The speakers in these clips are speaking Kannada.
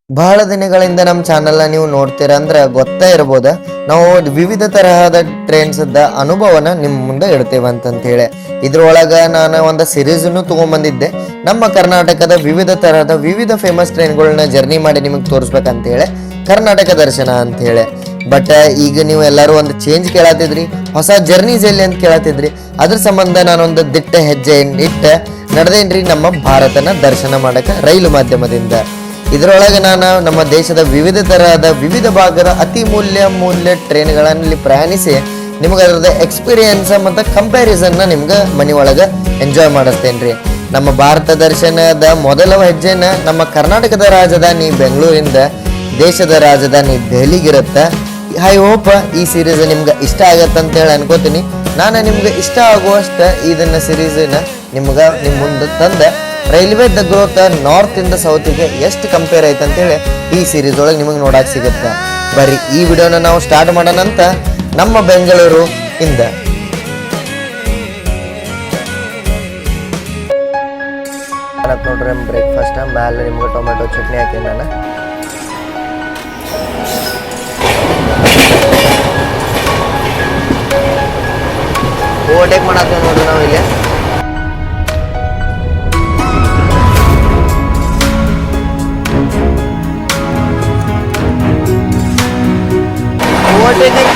ಬಹಳ ದಿನಗಳಿಂದ ನಮ್ಮ ಚಾನೆಲ್ನ ನೀವು ನೋಡ್ತೀರಾ ಅಂದ್ರೆ ಗೊತ್ತಾ ಇರ್ಬೋದ, ನಾವು ವಿವಿಧ ತರಹದ ಟ್ರೈನ್ಸ್ ಅನುಭವನ ನಿಮ್ಮ ಮುಂದೆ ಇಡ್ತೇವೆ ಅಂತಂತೇಳಿ. ಇದ್ರೊಳಗೆ ನಾನು ಒಂದು ಸಿರೀಸನ್ನು ತೊಗೊಂಬಂದಿದ್ದೆ. ನಮ್ಮ ಕರ್ನಾಟಕದ ವಿವಿಧ ತರಹದ ವಿವಿಧ ಫೇಮಸ್ ಟ್ರೈನ್ಗಳನ್ನ ಜರ್ನಿ ಮಾಡಿ ನಿಮಗೆ ತೋರಿಸ್ಬೇಕಂತೇಳಿ ಕರ್ನಾಟಕ ದರ್ಶನ ಅಂತೇಳಿ. ಬಟ್ ಈಗ ನೀವು ಎಲ್ಲರೂ ಒಂದು ಚೇಂಜ್ ಕೇಳತ್ತಿದ್ರಿ, ಹೊಸ ಜರ್ನೀಸ್ ಎಲ್ಲಿ ಅಂತ ಕೇಳತ್ತಿದ್ರಿ. ಅದ್ರ ಸಂಬಂಧ ನಾನೊಂದು ದಿಟ್ಟ ಹೆಜ್ಜೆ ಇಟ್ಟು ನಡೆದೇನ್ರಿ ನಮ್ಮ ಭಾರತನ ದರ್ಶನ ಮಾಡಕ್ಕೆ ರೈಲು ಮಾಧ್ಯಮದಿಂದ. ಇದರೊಳಗೆ ನಾನು ನಮ್ಮ ದೇಶದ ವಿವಿಧ ತರಹದ ವಿವಿಧ ಭಾಗದ ಅತಿ ಮೂಲ್ಯ ಟ್ರೈನ್ಗಳಲ್ಲಿ ಪ್ರಯಾಣಿಸಿ ನಿಮ್ಗೆ ಅದರದ ಎಕ್ಸ್ಪೀರಿಯನ್ಸ್ ಮತ್ತು ಕಂಪ್ಯಾರಿಸನ್ನ ನಿಮ್ಗೆ ಮನೆ ಒಳಗೆ ಎಂಜಾಯ್ ಮಾಡಿಸ್ತೇನೆ ರೀ. ನಮ್ಮ ಭಾರತ ದರ್ಶನದ ಮೊದಲ ಹೆಜ್ಜೆನ ನಮ್ಮ ಕರ್ನಾಟಕದ ರಾಜಧಾನಿ ಬೆಂಗಳೂರಿಂದ ದೇಶದ ರಾಜಧಾನಿ ದೆಹಲಿಗಿರುತ್ತೆ. ಐ ಹೋಪ್ ಈ ಸೀರೀಸ್ ನಿಮ್ಗೆ ಇಷ್ಟ ಆಗತ್ತೆ ಅಂತ ಹೇಳಿ ಅನ್ಕೋತೀನಿ. ನಾನು ನಿಮ್ಗೆ ಇಷ್ಟ ಆಗುವಷ್ಟ ಇದನ್ನ ಸೀರೀಸನ್ನ ನಿಮ್ಗೆ ನಿಮ್ಮ ಮುಂದೆ ತಂದೆ ರೈಲ್ವೆ ದ ಗ್ರೋತ್ ನಾರ್ತ್ ಇಂದ ಸೌತಿಗೆ ಎಷ್ಟು ಕಂಪೇರ್ ಐತೆ ಅಂತೇಳಿ ಈ ಸೀರೀಸ್ ಒಳಗೆ ನಿಮಗೆ ನೋಡಕ್ಕೆ ಸಿಗುತ್ತೆ. ಬರ್ರಿ ಈ ವಿಡಿಯೋನ ನಾವು ಸ್ಟಾರ್ಟ್ ಮಾಡೋಣಂತ ನಮ್ಮ ಬೆಂಗಳೂರು ಇಂದ. ನೋಡ್ರಿ ಬ್ರೇಕ್ಫಾಸ್ಟ್ ಮೇಲೆ ನಿಮ್ಗೆ ಟೊಮೆಟೊ ಚಟ್ನಿ ಹಾಕಿ ನಾನು ಓವರ್ಟೇಕ್ ಮಾಡತ್ತೇವೆ ನೋಡ್ರಿ ನಾವು ಇಲ್ಲಿ.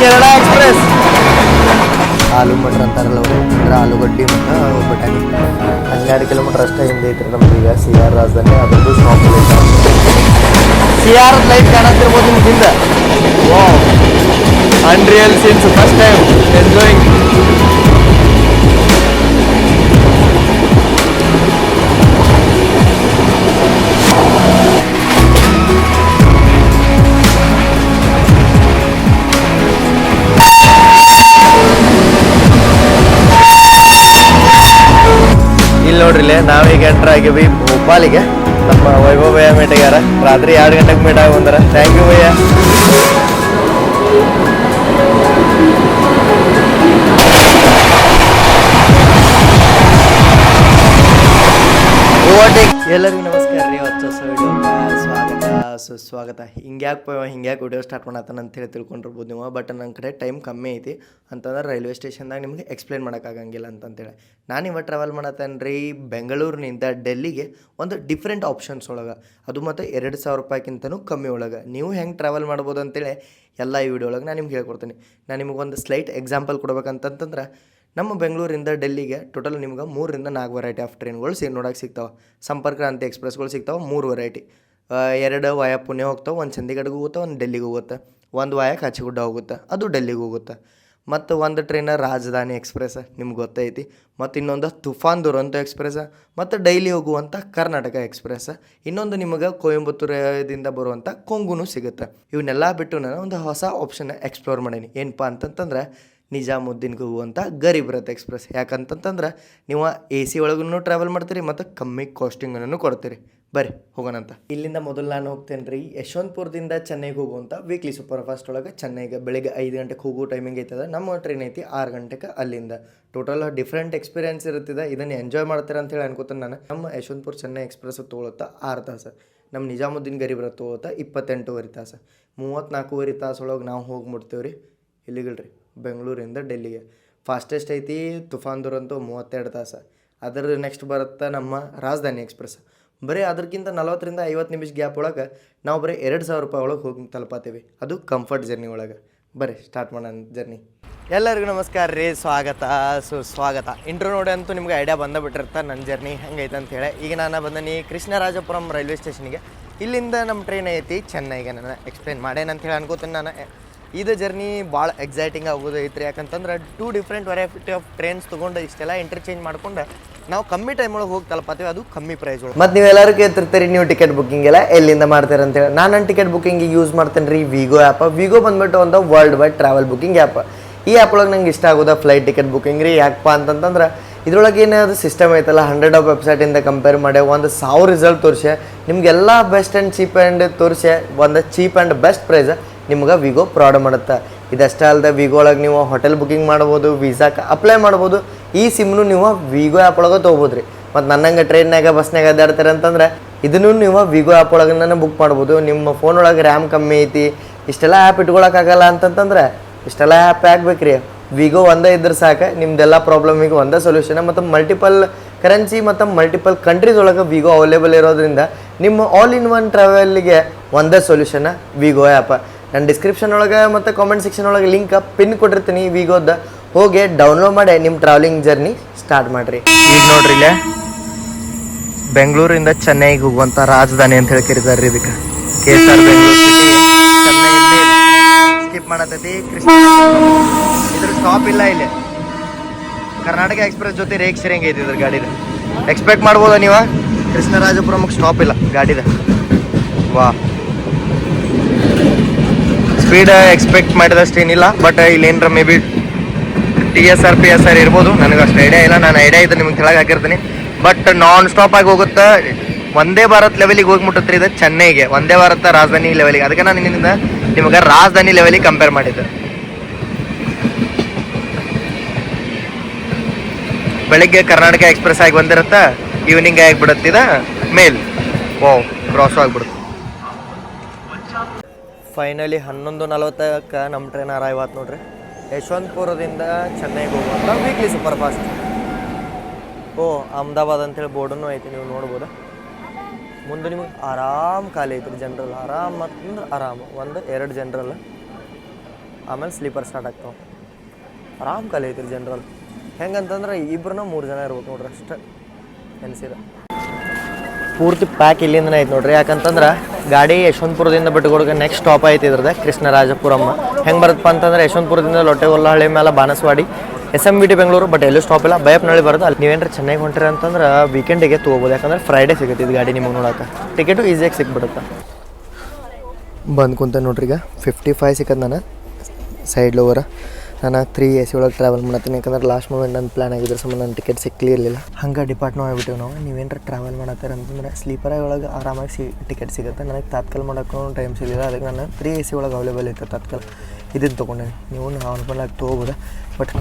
ಕೇರಳ ಎಕ್ಸ್ಪ್ರೆಸ್ ಆಲೂ ಮಟರ್ ಅಂತಾರಲ್ಲ ಅಂದ್ರೆ ಆಲೂಗಡ್ಡಿ ಮತ್ತು ಬಟಾಣಿ. 12 ಕಿಲೋಮೀಟರ್ ಅಷ್ಟೇ ಹಿಂದೆ ಐತ್ರಿ ನಮ್ಗೆ ಈಗ ಸಿ ಆರ್ ರಾಜಧಾನಿ. ಅದರದ್ದು stop light C R light ಕಾಣತ್ತಿರ್ಬೋದು ನಿಮ್ಗೆ ಹಿಂದೆ. Wow, unreal scenes, first time enjoying. ನೋಡ್ರಿ ನಾವೀಗ ಎಂಟ್ರ್ ಆಗಿವಿ ಭೋಪಾಲಿಗೆ. ನಮ್ಮ ವೈಭವ್ ಭಯ್ಯ ಮೀಟ್ ಆಗ್ಯಾರ. ರಾತ್ರಿ 2 ಗಂಟೆಗೆ ಮೀಟ್ ಆಗಿ ಬಂದಾರ. ಥ್ಯಾಂಕ್ ಯು ಭಯ್ಯ. ಎಲ್ಲರಿಗೂ ನಮಸ್ಕಾರ ರೀ. ಹೊಸ ವಿಡಿಯೋ ಸ್ವಾಗತ ಸುಸ್ವಾಗತ. ಹಿಂಗ್ಯಾಕೆ ವಿಡಿಯೋ ಸ್ಟಾರ್ಟ್ ಮಾಡತ್ತಾನ ಅಂತೇಳಿ ತಿಳ್ಕೊಂಡಿರ್ಬೋದು ನೀವು. ಬಟ್ ನನ್ನ ಕಡೆ ಟೈಮ್ ಕಮ್ಮಿ ಐತಿ ಅಂತಂದ್ರೆ ರೈಲ್ವೆ ಸ್ಟೇಷನ್ದಾಗ ನಿಮಗೆ ಎಕ್ಸ್ಪ್ಲೇನ್ ಮಾಡೋಕ್ಕಾಗಂಗಿಲ್ಲ ಅಂತಂತೇಳಿ ನಾನು ಇವತ್ತು ಟ್ರಾವೆಲ್ ಮಾಡತ್ತೇನೆ ರೀ ಬೆಂಗಳೂರಿನಿಂದ ಡೆಲ್ಲಿಗೆ ಒಂದು ಡಿಫ್ರೆಂಟ್ ಆಪ್ಷನ್ಸ್ ಒಳಗೆ, ಅದು ಮತ್ತು 2,000 ರೂಪಾಯಿಗಿಂತನೂ ಕಮ್ಮಿ ಒಳಗೆ ನೀವು ಹೆಂಗೆ ಟ್ರಾವೆಲ್ ಮಾಡ್ಬೋದು ಅಂತೇಳಿ ಎಲ್ಲ ಈ ವಿಡಿಯೋ ಒಳಗೆ ನಾನು ನಿಮ್ಗೆ ಹೇಳ್ಕೊಡ್ತೀನಿ. ನಾನು ನಿಮಗೊಂದು ಸ್ಲೈಟ್ ಎಕ್ಸಾಂಪಲ್ ಕೊಡ್ಬೇಕಂತಂದ್ರೆ ನಮ್ಮ ಬೆಂಗಳೂರಿಂದ ಡೆಲ್ಲಿಗೆ ಟೋಟಲ್ ನಿಮ್ಗೆ 3 ರಿಂದ 4 ವೆರೈಟಿ ಆಫ್ ಟ್ರೈನ್ಗಳು ನೋಡೋಕೆ ಸಿಗ್ತಾವೆ. ಸಂಪರ್ಕ ಕ್ರಾಂತಿ ಎಕ್ಸ್ಪ್ರೆಸ್ಗಳು ಸಿಗ್ತಾವೆ 3 ವೆರೈಟಿ. 2 ವಾಯ ಪುಣೆ ಹೋಗ್ತಾವೆ, 1 ಚಂಡೀಗಢಗೆ ಹೋಗುತ್ತೆ, 1 ಡೆಲ್ಲಿಗೆ ಹೋಗುತ್ತೆ, 1 ವಾಯ ಕಾಚಿಗುಡ್ಡ ಹೋಗುತ್ತೆ, ಅದು ಡೆಲ್ಲಿಗೆ ಹೋಗುತ್ತೆ. ಮತ್ತು 1 ಟ್ರೈನ್ ರಾಜಧಾನಿ ಎಕ್ಸ್ಪ್ರೆಸ್ ನಿಮ್ಗೆ ಗೊತ್ತೈತಿ, ಮತ್ತು ಇನ್ನೊಂದು ತುಫಾನ್ ದುರಂತೋ ಎಕ್ಸ್ಪ್ರೆಸ್, ಮತ್ತು ಡೈಲಿ ಹೋಗುವಂಥ ಕರ್ನಾಟಕ ಎಕ್ಸ್ಪ್ರೆಸ್, ಇನ್ನೊಂದು ನಿಮಗೆ ಕೊಯಂಬತ್ತೂರದಿಂದ ಬರುವಂಥ ಕೊಂಗುನೂ ಸಿಗುತ್ತೆ. ಇವನ್ನೆಲ್ಲ ಬಿಟ್ಟು ನಾನು ಒಂದು ಹೊಸ ಆಪ್ಷನ್ ಎಕ್ಸ್ಪ್ಲೋರ್ ಮಾಡೀನಿ. ಏನಪ್ಪ ಅಂತಂತಂದ್ರೆ ನಿಜಾಮುದ್ದೀನ್ಗೆ ಹೋಗುವಂಥ ಗರೀಬ್ ರಥ್ ಎಕ್ಸ್ಪ್ರೆಸ್. ಯಾಕಂತಂದ್ರೆ ನೀವು AC ಒಳಗೂ ಟ್ರಾವೆಲ್ ಮಾಡ್ತೀರಿ ಮತ್ತು ಕಮ್ಮಿ ಕಾಸ್ಟಿಂಗನ್ನು ಕೊಡ್ತೀರಿ. ಬರ್ರಿ ಹೋಗೋಣಂತ. ಇಲ್ಲಿಂದ ಮೊದಲು ನಾನು ಹೋಗ್ತೇನೆ ರೀ ಯಶವಂತಪುರದಿಂದ ಚೆನ್ನೈಗೆ ಹೋಗುವಂಥ ವೀಕ್ಲಿ ಸೂಪರ್ ಫಾಸ್ಟ್ ಒಳಗೆ. ಚೆನ್ನೈಗೆ ಬೆಳಿಗ್ಗೆ 5 ಗಂಟೆಗೆ ಹೋಗೋ ಟೈಮಿಂಗ್ ಐತದ. ನಮ್ಮ ಟ್ರೈನ್ ಐತಿ 6 ಗಂಟೆಗೆ ಅಲ್ಲಿಂದ. ಟೋಟಲ್ ಡಿಫ್ರೆಂಟ್ ಎಕ್ಸ್ಪೀರಿಯನ್ಸ್ ಇರುತ್ತಿದೆ. ಇದನ್ನು ಎಂಜಾಯ್ ಮಾಡ್ತೀರ ಅಂತೇಳಿ ಅನ್ಕೋತೀನಿ ನಾನು. ನಮ್ಮ ಯಶವಂತಪುರ ಚೆನ್ನೈ ಎಕ್ಸ್ಪ್ರೆಸ್ ತೊಗೊಳುತ್ತಾ 6 ತಾಸು. ನಮ್ಮ ನಿಜಾಮುದ್ದೀನ್ ಗರೀಬ್ ರಥ್ ತೊಗೊಳುತ್ತಾ 28 ತಾಸು. 34 ತಾಸು ಒಳಗೆ ನಾವು ಹೋಗ್ಬಿಡ್ತೇವೆ ರೀ ಇಲ್ಲಿಗಲ್ರಿ ಬೆಂಗಳೂರಿಂದ ಡೆಲ್ಲಿಗೆ. ಫಾಸ್ಟೆಸ್ಟ್ ಐತಿ ತುಫಾನ್ ದುರಂತೋ 32 ತಾಸು. ಅದರ ನೆಕ್ಸ್ಟ್ ಬರುತ್ತೆ ನಮ್ಮ ರಾಜಧಾನಿ ಎಕ್ಸ್ಪ್ರೆಸ್. ಬರೀ ಅದಕ್ಕಿಂತ 40 ರಿಂದ 50 ನಿಮಿಷ ಗ್ಯಾಪ್ ಒಳಗೆ ನಾವು ಬರೀ 2,000 ರೂಪಾಯಿ ಒಳಗೆ ಹೋಗಿ ತಲುಪತ್ತೀವಿ. ಅದು ಕಂಫರ್ಟ್ ಜರ್ನಿ ಒಳಗೆ. ಬರ್ರಿ ಸ್ಟಾರ್ಟ್ ಮಾಡೋಣ ಜರ್ನಿ. ಎಲ್ಲರಿಗೂ ನಮಸ್ಕಾರ ರೀ, ಸ್ವಾಗತ ಸುಸ್ವಾಗತ. ಇಂಟ್ರೋ ನೋಡಿ ಅಂತೂ ನಿಮ್ಗೆ ಐಡಿಯಾ ಬಂದುಬಿಟ್ಟಿರ್ತಾರೆ ನನ್ನ ಜರ್ನಿ ಹೆಂಗೈತೆ ಅಂತೇಳಿ. ಈಗ ನಾನು ಬಂದೀನಿ ಕೃಷ್ಣರಾಜಪುರಂ ರೈಲ್ವೆ ಸ್ಟೇಷನ್ಗೆ. ಇಲ್ಲಿಂದ ನಮ್ಮ ಟ್ರೈನ್ ಐತಿ ಚೆನ್ನೈಗೆ. ನಾನು ಎಕ್ಸ್ಪ್ಲೇನ್ ಮಾಡೇನಂತೇಳಿ ಅನ್ಕೋತೀನಿ ನಾನು. ಇದು ಜರ್ನಿ ಭಾಳ ಎಕ್ಸೈಟಿಂಗ್ ಆಗೋದು ಐತ್ರಿ. ಯಾಕಂತಂದ್ರೆ 2 ಡಿಫ್ರೆಂಟ್ ವೆರೈಟಿ ಆಫ್ ಟ್ರೈನ್ಸ್ ತೊಗೊಂಡು ಇಷ್ಟೆಲ್ಲ ಇಂಟರ್ಚೇಂಜ್ ಮಾಡ್ಕೊಂಡು ನಾವು ಕಮ್ಮಿ ಟೈಮ್ ಒಳಗೆ ಹೋಗಿ ತಲುಪತ್ತೀವಿ, ಅದು ಕಮ್ಮಿ ಪ್ರೈಸ್ ಒಳಗೆ. ಮತ್ತು ನೀವೆಲ್ಲರೂ ಕೇಳ್ತಿರ್ತೀರಿ ನೀವು ಟಿಕೆಟ್ ಬುಕ್ಕಿಂಗ್ ಎಲ್ಲ ಎಲ್ಲಿಂದ ಮಾಡ್ತೀರ ಅಂತೇಳಿ. ನಾನು ಟಿಕೆಟ್ ಬುಕ್ಕಿಂಗಿಗೆ ಯೂಸ್ ಮಾಡ್ತೇನೆ ರೀ ವಿಗೋ ಆ್ಯಪ್. ವಿಗೋ ಬಂದುಬಿಟ್ಟು ಒಂದು world wide travel booking app. ಈ ಆ್ಯಪ್ ಒಳಗೆ ನಂಗೆ ಇಷ್ಟ ಆಗೋದು ಫ್ಲೈಟ್ ಟಿಕೆಟ್ ಬುಕ್ಕಿಂಗ್ ರೀ. ಯಾಕಪ್ಪ ಅಂತಂತಂದ್ರೆ ಇದ್ರೊಳಗೆ ಏನಾದ್ರು ಸಿಸ್ಟಮ್ ಐತಲ್ಲ, 100 ಆಫ್ ವೆಬ್ಸೈಟಿಂದ ಕಂಪೇರ್ ಮಾಡಿ 1,000 ರಿಸಲ್ಟ್ ತೋರಿಸಿ ನಿಮಗೆಲ್ಲ ಬೆಸ್ಟ್ ಆ್ಯಂಡ್ ಚೀಪ್ ಆ್ಯಂಡ್ ತೋರಿಸಿ ಒಂದು ಚೀಪ್ ಆ್ಯಂಡ್ ಬೆಸ್ಟ್ ಪ್ರೈಸ್ ನಿಮ್ಗೆ ವಿಗೋ ಪ್ರೊವೈಡ್ ಮಾಡುತ್ತೆ. ಇದಷ್ಟೇ ಅಲ್ಲದೆ ವಿಗೋ ಒಳಗೆ ನೀವು ಹೋಟೆಲ್ ಬುಕ್ಕಿಂಗ್ ಮಾಡ್ಬೋದು, ವೀಸಾಕ್ಕೆ ಅಪ್ಲೈ ಮಾಡ್ಬೋದು. ಈ ಸಿಮ್ನು ನೀವು ವಿಗೋ ಆ್ಯಪ್ ಒಳಗೆ ತೊಗೋಬೋದು ರೀ. ಮತ್ತು ನನ್ನಂಗೆ ಟ್ರೈನ್ನಾಗ ಬಸ್ನಾಗ ಅಡ್ಡಾಡ್ತಾರೆ ಅಂತಂದ್ರೆ ಇದನ್ನು ನೀವು ವಿಗೋ ಆ್ಯಪ್ ಒಳಗೇ ಬುಕ್ ಮಾಡ್ಬೋದು. ನಿಮ್ಮ ಫೋನ್ ಒಳಗೆ ರ್ಯಾಮ್ ಕಮ್ಮಿ ಐತಿ, ಇಷ್ಟೆಲ್ಲ ಆ್ಯಪ್ ಇಟ್ಕೊಳಕ್ಕಾಗಲ್ಲ ಅಂತಂತಂದ್ರೆ ಇಷ್ಟೆಲ್ಲ ಆ್ಯಪ್ ಯಾಕೆ ರೀ, ವಿಗೋ ಒಂದೇ ಇದ್ರೆ ಸಾಕು, ನಿಮ್ದೆಲ್ಲ ಪ್ರಾಬ್ಲಮಿಗೆ ಒಂದೇ ಸೊಲ್ಯೂಷನ್. ಮತ್ತು ಮಲ್ಟಿಪಲ್ ಕರೆನ್ಸಿ ಮತ್ತು ಮಲ್ಟಿಪಲ್ ಕಂಟ್ರೀಸ್ ಒಳಗೆ ವಿಗೋ ಅವೈಲೇಬಲ್ ಇರೋದ್ರಿಂದ ನಿಮ್ಮ ಆಲ್ ಇನ್ ಒನ್ ಟ್ರಾವೆಲ್ಗೆ ಒಂದೇ ಸೊಲ್ಯೂಷನ್ ವಿಗೋ ಆ್ಯಪ್. ನಾನು ಡಿಸ್ಕ್ರಿಪ್ಷನ್ ಒಳಗೆ ಮತ್ತು ಕಾಮೆಂಟ್ ಸೆಕ್ಷನ್ ಒಳಗೆ ಲಿಂಕ್ ಪಿನ್ ಕೊಟ್ಟಿರ್ತೀನಿ ವಿಗೋದ, ಹೋಗಿ ಡೌನ್ಲೋಡ್ ಮಾಡಿ ನಿಮ್ಮ ಟ್ರಾವೆಲಿಂಗ್ ಜರ್ನಿ ಸ್ಟಾರ್ಟ್ ಮಾಡಿರಿ. ಈಗ ನೋಡ್ರಿ ಇಲ್ಲೇ ಬೆಂಗಳೂರಿಂದ ಚೆನ್ನೈಗೆ ಹೋಗುವಂಥ ರಾಜಧಾನಿ ಅಂತ ಹೇಳಿ ಕರೀತಾರೆ ಇದಕ್ಕೆ. KSR Bengaluru city Chennai skip ಮಾಡತೈತಿ. ಇದ್ರ ಸ್ಟಾಪ್ ಇಲ್ಲ ಇಲ್ಲಿ. ಕರ್ನಾಟಕ ಎಕ್ಸ್ಪ್ರೆಸ್ ಜೊತೆ ರೇಕ್ ಸಿರಂಗ್ ಐತಿ ಇದ್ರ ಗಾಡಿದ. ಎಕ್ಸ್ಪೆಕ್ಟ್ ಮಾಡ್ಬೋದ ನೀವು, ಕೃಷ್ಣರಾಜಪುರಕ್ಕೆ ಸ್ಟಾಪ್ ಇಲ್ಲ ಗಾಡಿದ. ವಾ, ಸ್ಪೀಡ್ ಎಕ್ಸ್ಪೆಕ್ಟ್ ಮಾಡಿದಷ್ಟು ಏನಿಲ್ಲ, ಬಟ್ ಇಲ್ಲಿ ಏನರ ಮೇ ಬಿ TSR PSR ಇರ್ಬೋದು, ನನಗೆ ಅಷ್ಟು ಐಡಿಯಾ ಇಲ್ಲ. ನಾನು ಐಡಿಯಾ ಇದ್ರೆ ನಿಮ್ಗೆ ಕೆಳಗೆ ಹಾಕಿರ್ತೀನಿ. ಬಟ್ ನಾನ್ ಸ್ಟಾಪ್ ಆಗಿ ಹೋಗುತ್ತೆ, ವಂದೇ ಭಾರತ್ ಲೆವೆಲಿಗೆ ಹೋಗಿ ಮುಟ್ಟತ್ರಿ ಇದು ಚೆನ್ನೈಗೆ, ವಂದೇ ಭಾರತ ರಾಜಧಾನಿ ಲೆವೆಲಿಗೆ. ಅದಕ್ಕೆ ನಾನು ನಿಮಗೆ ರಾಜಧಾನಿ ಲೆವೆಲಿಗೆ ಕಂಪೇರ್ ಮಾಡಿದ್ದೆ. ಬೆಳಿಗ್ಗೆ ಕರ್ನಾಟಕ ಎಕ್ಸ್ಪ್ರೆಸ್ ಆಗಿ ಬಂದಿರುತ್ತೆ, ಈವ್ನಿಂಗ್ ಆಗಿಬಿಡುತ್ತಿದ ಮೇಲ್ ಕ್ರಾಸ್ ಆಗಿಬಿಡುತ್ತೆ. ಫೈನಲಿ 11:40ಕ್ಕೆ ನಮ್ಮ ಟ್ರೈನ್ ಅರೈವ್ ಆಯ್ತು ನೋಡ್ರಿ. ಯಶವಂತಪುರದಿಂದ ಚೆನ್ನೈಗೆ ಹೋಗುವಂಥ ವೀಕ್ಲಿ ಸೂಪರ್ ಫಾಸ್ಟ್. ಅಹಮದಾಬಾದ್ ಅಂತೇಳಿ ಬೋರ್ಡನ್ನು ಐತಿ, ನೀವು ನೋಡ್ಬೋದು. ಮುಂದೆ ನಿಮಗೆ ಆರಾಮ್ ಖಾಲಿ ಐತ್ರಿ ಜನರಲ್, ಆರಾಮ್ ಮತ್ತು ಆರಾಮ್ 1-2 ಜನರಲ್, ಆಮೇಲೆ ಸ್ಲೀಪರ್ ಸ್ಟಾರ್ಟ್ ಆಗ್ತಾವೆ. ಆರಾಮ್ ಖಾಲಿ ಐತ್ರಿ ಜನರಲ್. ಹೆಂಗಂತಂದ್ರೆ 2-3 ಜನ ಇರ್ಬೇಕು ನೋಡ್ರಿ ಅಷ್ಟೇ ಎನ್ಸಿರ. ಪೂರ್ತಿ ಪ್ಯಾಕ್ ಇಲ್ಲಿಂದನೇ ಐತೆ ನೋಡ್ರಿ. ಯಾಕಂತಂದ್ರೆ ಗಾಡಿ ಯಶವಂತಪುರದಿಂದ ಬಿಟ್ಟುಕೊಡೋಕೆ ನೆಕ್ಸ್ಟ್ ಸ್ಟಾಪ್ ಐತಿ ಇದ್ರದ್ದು ಕೃಷ್ಣರಾಜಪುರಮ್ಮ. ಹೆಂಗೆ ಬರುತ್ತಪ್ಪ ಅಂತಂದ್ರೆ ಯಶವಂತಪುರದಿಂದ ಲೊಟ್ಟೆಗೊಲ್ಲಹಳ್ಳಿ ಮೇಲೆ ಬಾನಸವಾಡಿ SMBT ಬೆಂಗಳೂರು, ಬಟ್ ಎಲ್ಲೂ ಸ್ಟಾಪ್ ಇಲ್ಲ. ಬೈಯಪ್ಪನಹಳ್ಳಿ ಬರೋದು. ಅಲ್ಲಿ ನೀವೇನ್ರ ಚೆನ್ನೈಗೆ ಹೊಂಟ್ರಿ ಅಂತಂದ್ರೆ ವೀಕೆಂಡಿಗೆ ತೊಗೋಬೋದು, ಯಾಕಂದ್ರೆ ಫ್ರೈಡೇ ಸಿಗುತ್ತೆ ಇದು ಗಾಡಿ ನಿಮಗೆ ನೋಡೋಕೆ. ಟಿಕೆಟು ಈಸಿಯಾಗಿ ಸಿಕ್ಬಿಡುತ್ತೆ. ಬಂದು ಕುಂತ ನೋಡ್ರಿ, ಈಗ 55 ಸಿಕ್ಕದು ನಾನು ಸೈಡ್ ಲೋವರ. ನಾನು 3 AC ಒಳಗೆ ಟ್ರಾವೆಲ್ ಮಾಡತ್ತೀನಿ, ಯಾಕಂದ್ರೆ ಲಾಸ್ಟ್ ಮೂಮೆಂಟ್ ನನ್ನ ಪ್ಲ್ಯಾನ್ ಆಗಿದ್ರೆ ಸಂಬಂಧ ನನ್ನ ಟಿಕೆಟ್ ಸಿಕ್ಲಿರಲಿಲ್ಲ. ಹಂಗೆ ಡಿಪಾರ್ಟ್ನೂ ಆಗಿಬಿಟ್ಟಿವಿ ನಾವು. ನೀವೇನರ ಟ್ರಾವೆಲ್ ಮಾಡತ್ತಾರೆ ಅಂತಂದ್ರೆ ಸ್ಲೀಪರ್ ಒಳಗೆ ಆರಾಮಾಗಿ ಟಿಕೆಟ್ ಸಿಗುತ್ತೆ. ನನಗೆ ತಾತ್ಕಾಲ್ ಮಾಡೋಕ್ಕೂ ಟೈಮ್ ಸಿಗಲಿಲ್ಲ, ಅದಕ್ಕೆ ನಾನು 3 AC ಒಳಗೆ ಅವೈಲೇಬಲ್ ಇತ್ತು ತಾತ್ಕಾಲ್. ಇದನ್ನು ತೊಗೊಂಡೇನಿ, ನೀವು ನಾರ್ಮಲಾಗಿ ತೊಗೋಬೋದು. ಬಟ್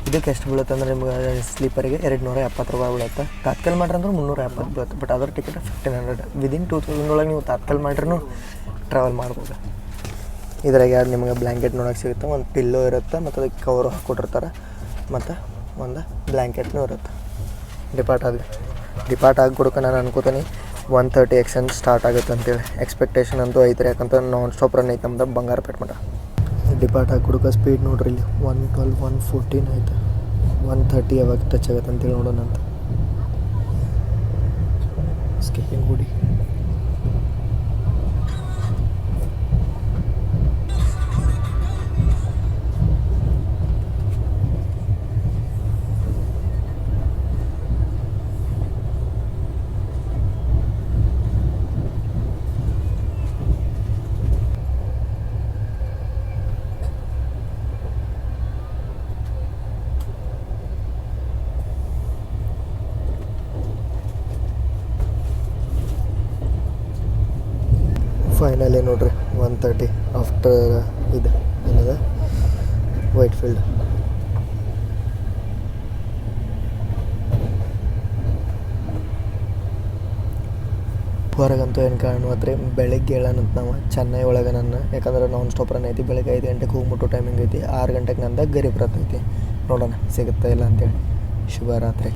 ಇದಕ್ಕೆ ಎಷ್ಟು ಬೀಳುತ್ತೆ ಅಂದರೆ ನಿಮ್ಗೆ ಸ್ಲೀಪರಿಗೆ 270 ರೂಪಾಯಿ ಬೀಳುತ್ತೆ. ತಾತ್ಕಾಲ್ ಮಾಡ್ರಿ ಅಂದ್ರೆ 370 ಬೀಳುತ್ತೆ. ಬಟ್ ಅದರ ಟಿಕೆಟ್ 1500. ವಿದಿನ್ 2000 ಒಳಗೆ ನೀವು ತಾತ್ಕಾಲ್ ಮಾಡ್ರೂ ಟ್ರಾವೆಲ್ ಮಾಡ್ಬೋದು. ಇದ್ರಾಗ ಯಾರು ನಿಮಗೆ ಬ್ಲ್ಯಾಂಕೆಟ್ ನೋಡೋಕೆ ಸಿಗುತ್ತೆ, ಒಂದು ಪಿಲ್ಲೋ ಇರುತ್ತೆ, ಮತ್ತು ಅದಕ್ಕೆ ಕವರು ಹಾಕ್ಕೊಟ್ಟಿರ್ತಾರೆ, ಮತ್ತು ಒಂದು ಬ್ಲ್ಯಾಂಕೆಟ್ನೂ ಇರುತ್ತೆ. ಡಿಪಾರ್ಟ್ ಆಗಿಬಿಡ್ಕೆ ನಾನು ಅನ್ಕೋತೀನಿ 1:30 ಎಕ್ಸ್ಚೇಂಜ್ ಸ್ಟಾರ್ಟ್ ಆಗುತ್ತೆ ಅಂತೇಳಿ ಎಕ್ಸ್ಪೆಕ್ಟೇಷನ್ ಅಂತೂ ಐತೆ ರೀ. ಯಾಕಂತ ನಾನ್ ಸ್ಟಾಪ್ ರನ್ ಐತೆ ನಮ್ದು ಬಂಗಾರಪೇಟೆ ಮಠ. ಡಿಪಾರ್ಟ್ ಆಗಿ ಕೊಡೋಕೆ ಸ್ಪೀಡ್ ನೋಡ್ರಿ ಇಲ್ಲಿ 112, 114 ಐತೆ. 130 ಯಾವಾಗ ಟಚ್ ಆಗುತ್ತೆ ಅಂತೇಳಿ ನೋಡೋಣ ಅಂತ. ಸ್ಕಿಪ್ಪಿಂಗ್ ಗುಡಿ ಫೈನಲಿ ನೋಡ್ರಿ 130 ಆಫ್ಟರ್ ಇದು ಏನಿದೆ ವೈಟ್ ಫೀಲ್ಡ್. ಹೊರಗಂತೂ ಏನು ಕಾಣುವತ್ರಿ. ಬೆಳಗ್ಗೆ ಹೇಳೋಣಂತ ನಾವು ಚೆನ್ನೈ ಒಳಗೆ ಯಾಕಂದ್ರೆ ನಾನ್ ಸ್ಟಾಪ್ ರನ್ ಐತಿ. ಬೆಳಗ್ಗೆ 5 ಗಂಟೆಗೆ ಹೋಗ್ಬಿಟ್ಟು ಟೈಮಿಂಗ್ ಐತಿ. 6 ಗಂಟೆಗೆ ನಂದು ಗರೀಬ್ ರಥ್ ಐತಿ. ನೋಡೋಣ ಸಿಗುತ್ತಾ ಇಲ್ಲ ಅಂತೇಳಿ. ಶುಭರಾತ್ರಿ.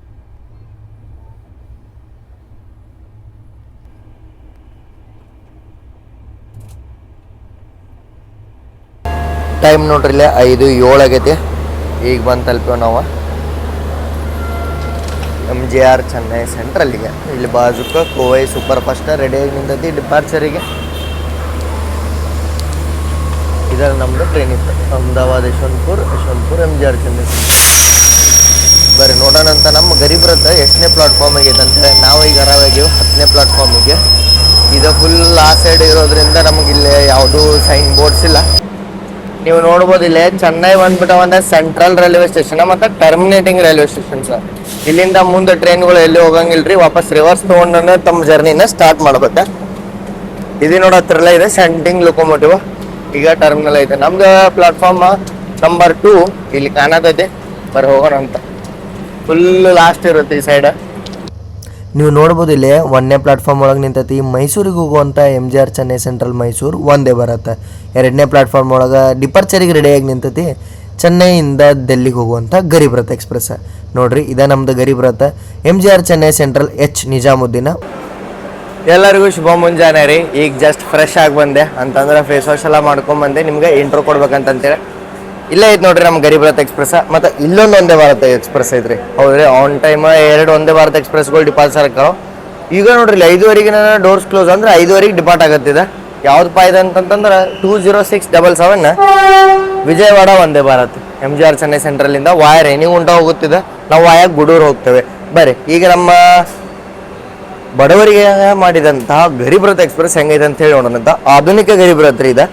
ಟೈಮ್ ನೋಡ್ರಿ ಇಲ್ಲೇ 5:07 ಆಗೈತಿ. ಈಗ ಬಂದು ತಲುಪೇವು ನಾವು MGR ಚೆನ್ನೈ ಸೆಂಟ್ರಲ್ಲಿಗೆ. ಇಲ್ಲಿ ಬಾಜುಕ ಕೋವೈ ಸೂಪರ್ ಫಾಸ್ಟ್ ರೆಡಿಯಾಗಿ ನಿಂತೈತಿ ಡಿಪಾರ್ಚರಿಗೆ. ಇದರಲ್ಲಿ ನಮ್ಮದು ಟ್ರೈನ್ ಇತ್ತು, ಅಹಮದಾಬಾದ್ ಯಶವಂತಪುರ MGR ಚೆನ್ನೈ. ಬರ್ರಿ ನೋಡೋಣ ಅಂತ. ನಮ್ಮ ಗರೀಬ್ ರಥ ಎಷ್ಟನೇ ಪ್ಲಾಟ್ಫಾರ್ಮಿಗೆ ಐತೆ ಅಂತೇಳಿ ನಾವು ಈಗ ಅರಾವಾಗಿವು 10ನೇ ಪ್ಲಾಟ್ಫಾರ್ಮಿಗೆ. ಇದು ಫುಲ್ ಆ ಸೈಡ್ ಇರೋದ್ರಿಂದ ನಮಗಿಲ್ಲಿ ಯಾವುದೂ ಸೈನ್ ಬೋರ್ಡ್ಸ್ ಇಲ್ಲ. ನೀವು ನೋಡ್ಬೋದು ಇಲ್ಲೇ ಚೆನ್ನೈ ಬಂದ್ಬಿಟ್ಟು ಒಂದು ಸೆಂಟ್ರಲ್ ರೈಲ್ವೆ ಸ್ಟೇಷನ್ ಮತ್ತು ಟರ್ಮಿನೇಟಿಂಗ್ ರೈಲ್ವೆ ಸ್ಟೇಷನ್ ಸರ್. ಇಲ್ಲಿಂದ ಮುಂದೆ ಟ್ರೈನ್ಗಳು ಎಲ್ಲಿ ಹೋಗಂಗಿಲ್ರಿ, ವಾಪಸ್ ರಿವರ್ಸ್ ತೊಗೊಂಡು ತಮ್ಮ ಜರ್ನಿನ ಸ್ಟಾರ್ಟ್ ಮಾಡ್ಬೇಕು. ಇದು ನೋಡತ್ತಿರಲ್ಲ, ಇದೆ ಸೆಂಟಿಂಗ್ ಲೊಕೊಮೋಟಿವ್. ಈಗ ಟರ್ಮಿನಲ್ ಐತೆ. ನಮ್ದು ಪ್ಲಾಟ್ಫಾರ್ಮ್ ನಂಬರ್ 2 ಇಲ್ಲಿ ಕಾಣತೈತಿ. ಬರ್ರಿ ಹೋಗೋಣ ಅಂತ. ಫುಲ್ ಲಾಸ್ಟ್ ಇರುತ್ತೆ ಈ ಸೈಡ್. ನೀವು ನೋಡ್ಬೋದು ಇಲ್ಲಿ 1ನೇ ಪ್ಲಾಟ್ಫಾರ್ಮ್ ಒಳಗೆ ನಿಂತೈತಿ. ಮೈಸೂರಿಗೆ ಹೋಗುವಂಥ MGR ಚೆನ್ನೈ ಸೆಂಟ್ರಲ್ ಮೈಸೂರು ಒಂದೇ ಬರುತ್ತೆ. 2ನೇ ಪ್ಲಾಟ್ಫಾರ್ಮ್ ಒಳಗೆ ಡಿಪಾರ್ಚರಿಗೆ ರೆಡಿಯಾಗಿ ನಿಂತೈತಿ ಚೆನ್ನೈಯಿಂದ ಡೆಲ್ಲಿಗೆ ಹೋಗುವಂಥ ಗರೀಬ್ ರಥ್ ಎಕ್ಸ್ಪ್ರೆಸ್. ನೋಡ್ರಿ ಇದೇ ನಮ್ಮದು ಗರೀಬ್ ರಥ್ MGR ಚೆನ್ನೈ ಸೆಂಟ್ರಲ್ ನಿಜಾಮುದ್ದೀನ. ಎಲ್ಲರಿಗೂ ಶುಭ ಮುಂಜಾನೆ ರೀ. ಈಗ ಜಸ್ಟ್ ಫ್ರೆಶ್ ಆಗಿ ಬಂದೆ ಅಂತಂದ್ರೆ ಫೇಸ್ ವಾಶ್ ಎಲ್ಲ ಮಾಡ್ಕೊಂಬಂದೆ. ನಿಮ್ಗೆ ಇಂಟ್ರೋ ಕೊಡ್ಬೇಕಂತಂತೇಳಿ ಇಲ್ಲೇ ಐತೆ ನೋಡ್ರಿ ನಮ್ಮ ಗರೀಬ್ ರಥ್ ಎಕ್ಸ್ಪ್ರೆಸ್. ಮತ್ತು ಇಲ್ಲೊಂದು ಒಂದೇ ಭಾರತ್ ಎಕ್ಸ್ಪ್ರೆಸ್ ಐತ್ರಿ. ಹೌದ್ರಿ, ಆನ್ ಟೈಮ್ 2 ಒಂದೇ ಭಾರತ್ ಎಕ್ಸ್ಪ್ರೆಸ್ಗಳು ಡಿಪಾರ್ಚರ್ ಆಗ್ತಾವೆ. ಈಗ ನೋಡ್ರಿ 5:15 ಡೋರ್ಸ್ ಕ್ಲೋಸ್ ಅಂದ್ರೆ 5:15 ಡಿಪಾರ್ಟ್ ಆಗತ್ತಿದೆ. ಯಾವ್ದಪ್ಪ ಇದೆ ಅಂತಂತಂದ್ರೆ 20677 ವಿಜಯವಾಡ ಒಂದೇ ಭಾರತ್ MGR ಚೆನ್ನೈ ಸೆಂಟ್ರಲಿಂದ ವಾಯರ್ ನೀವು ಉಂಟ ಹೋಗುತ್ತಿದೆ. ನಾವು ವಾಯ ಗುಡೂರು ಹೋಗ್ತೇವೆ. ಬರ್ರಿ ಈಗ ನಮ್ಮ ಬಡವರಿಗೆ ಮಾಡಿದಂತಹ ಗರೀಬ್ ರಥ್ ಎಕ್ಸ್ಪ್ರೆಸ್ ಹೆಂಗೈತೆ ಅಂತ ಹೇಳಿ ನೋಡೋಣಂತ. ಆಧುನಿಕ ಗರೀಬ್ ರಥ್ ರೀ ಇದು.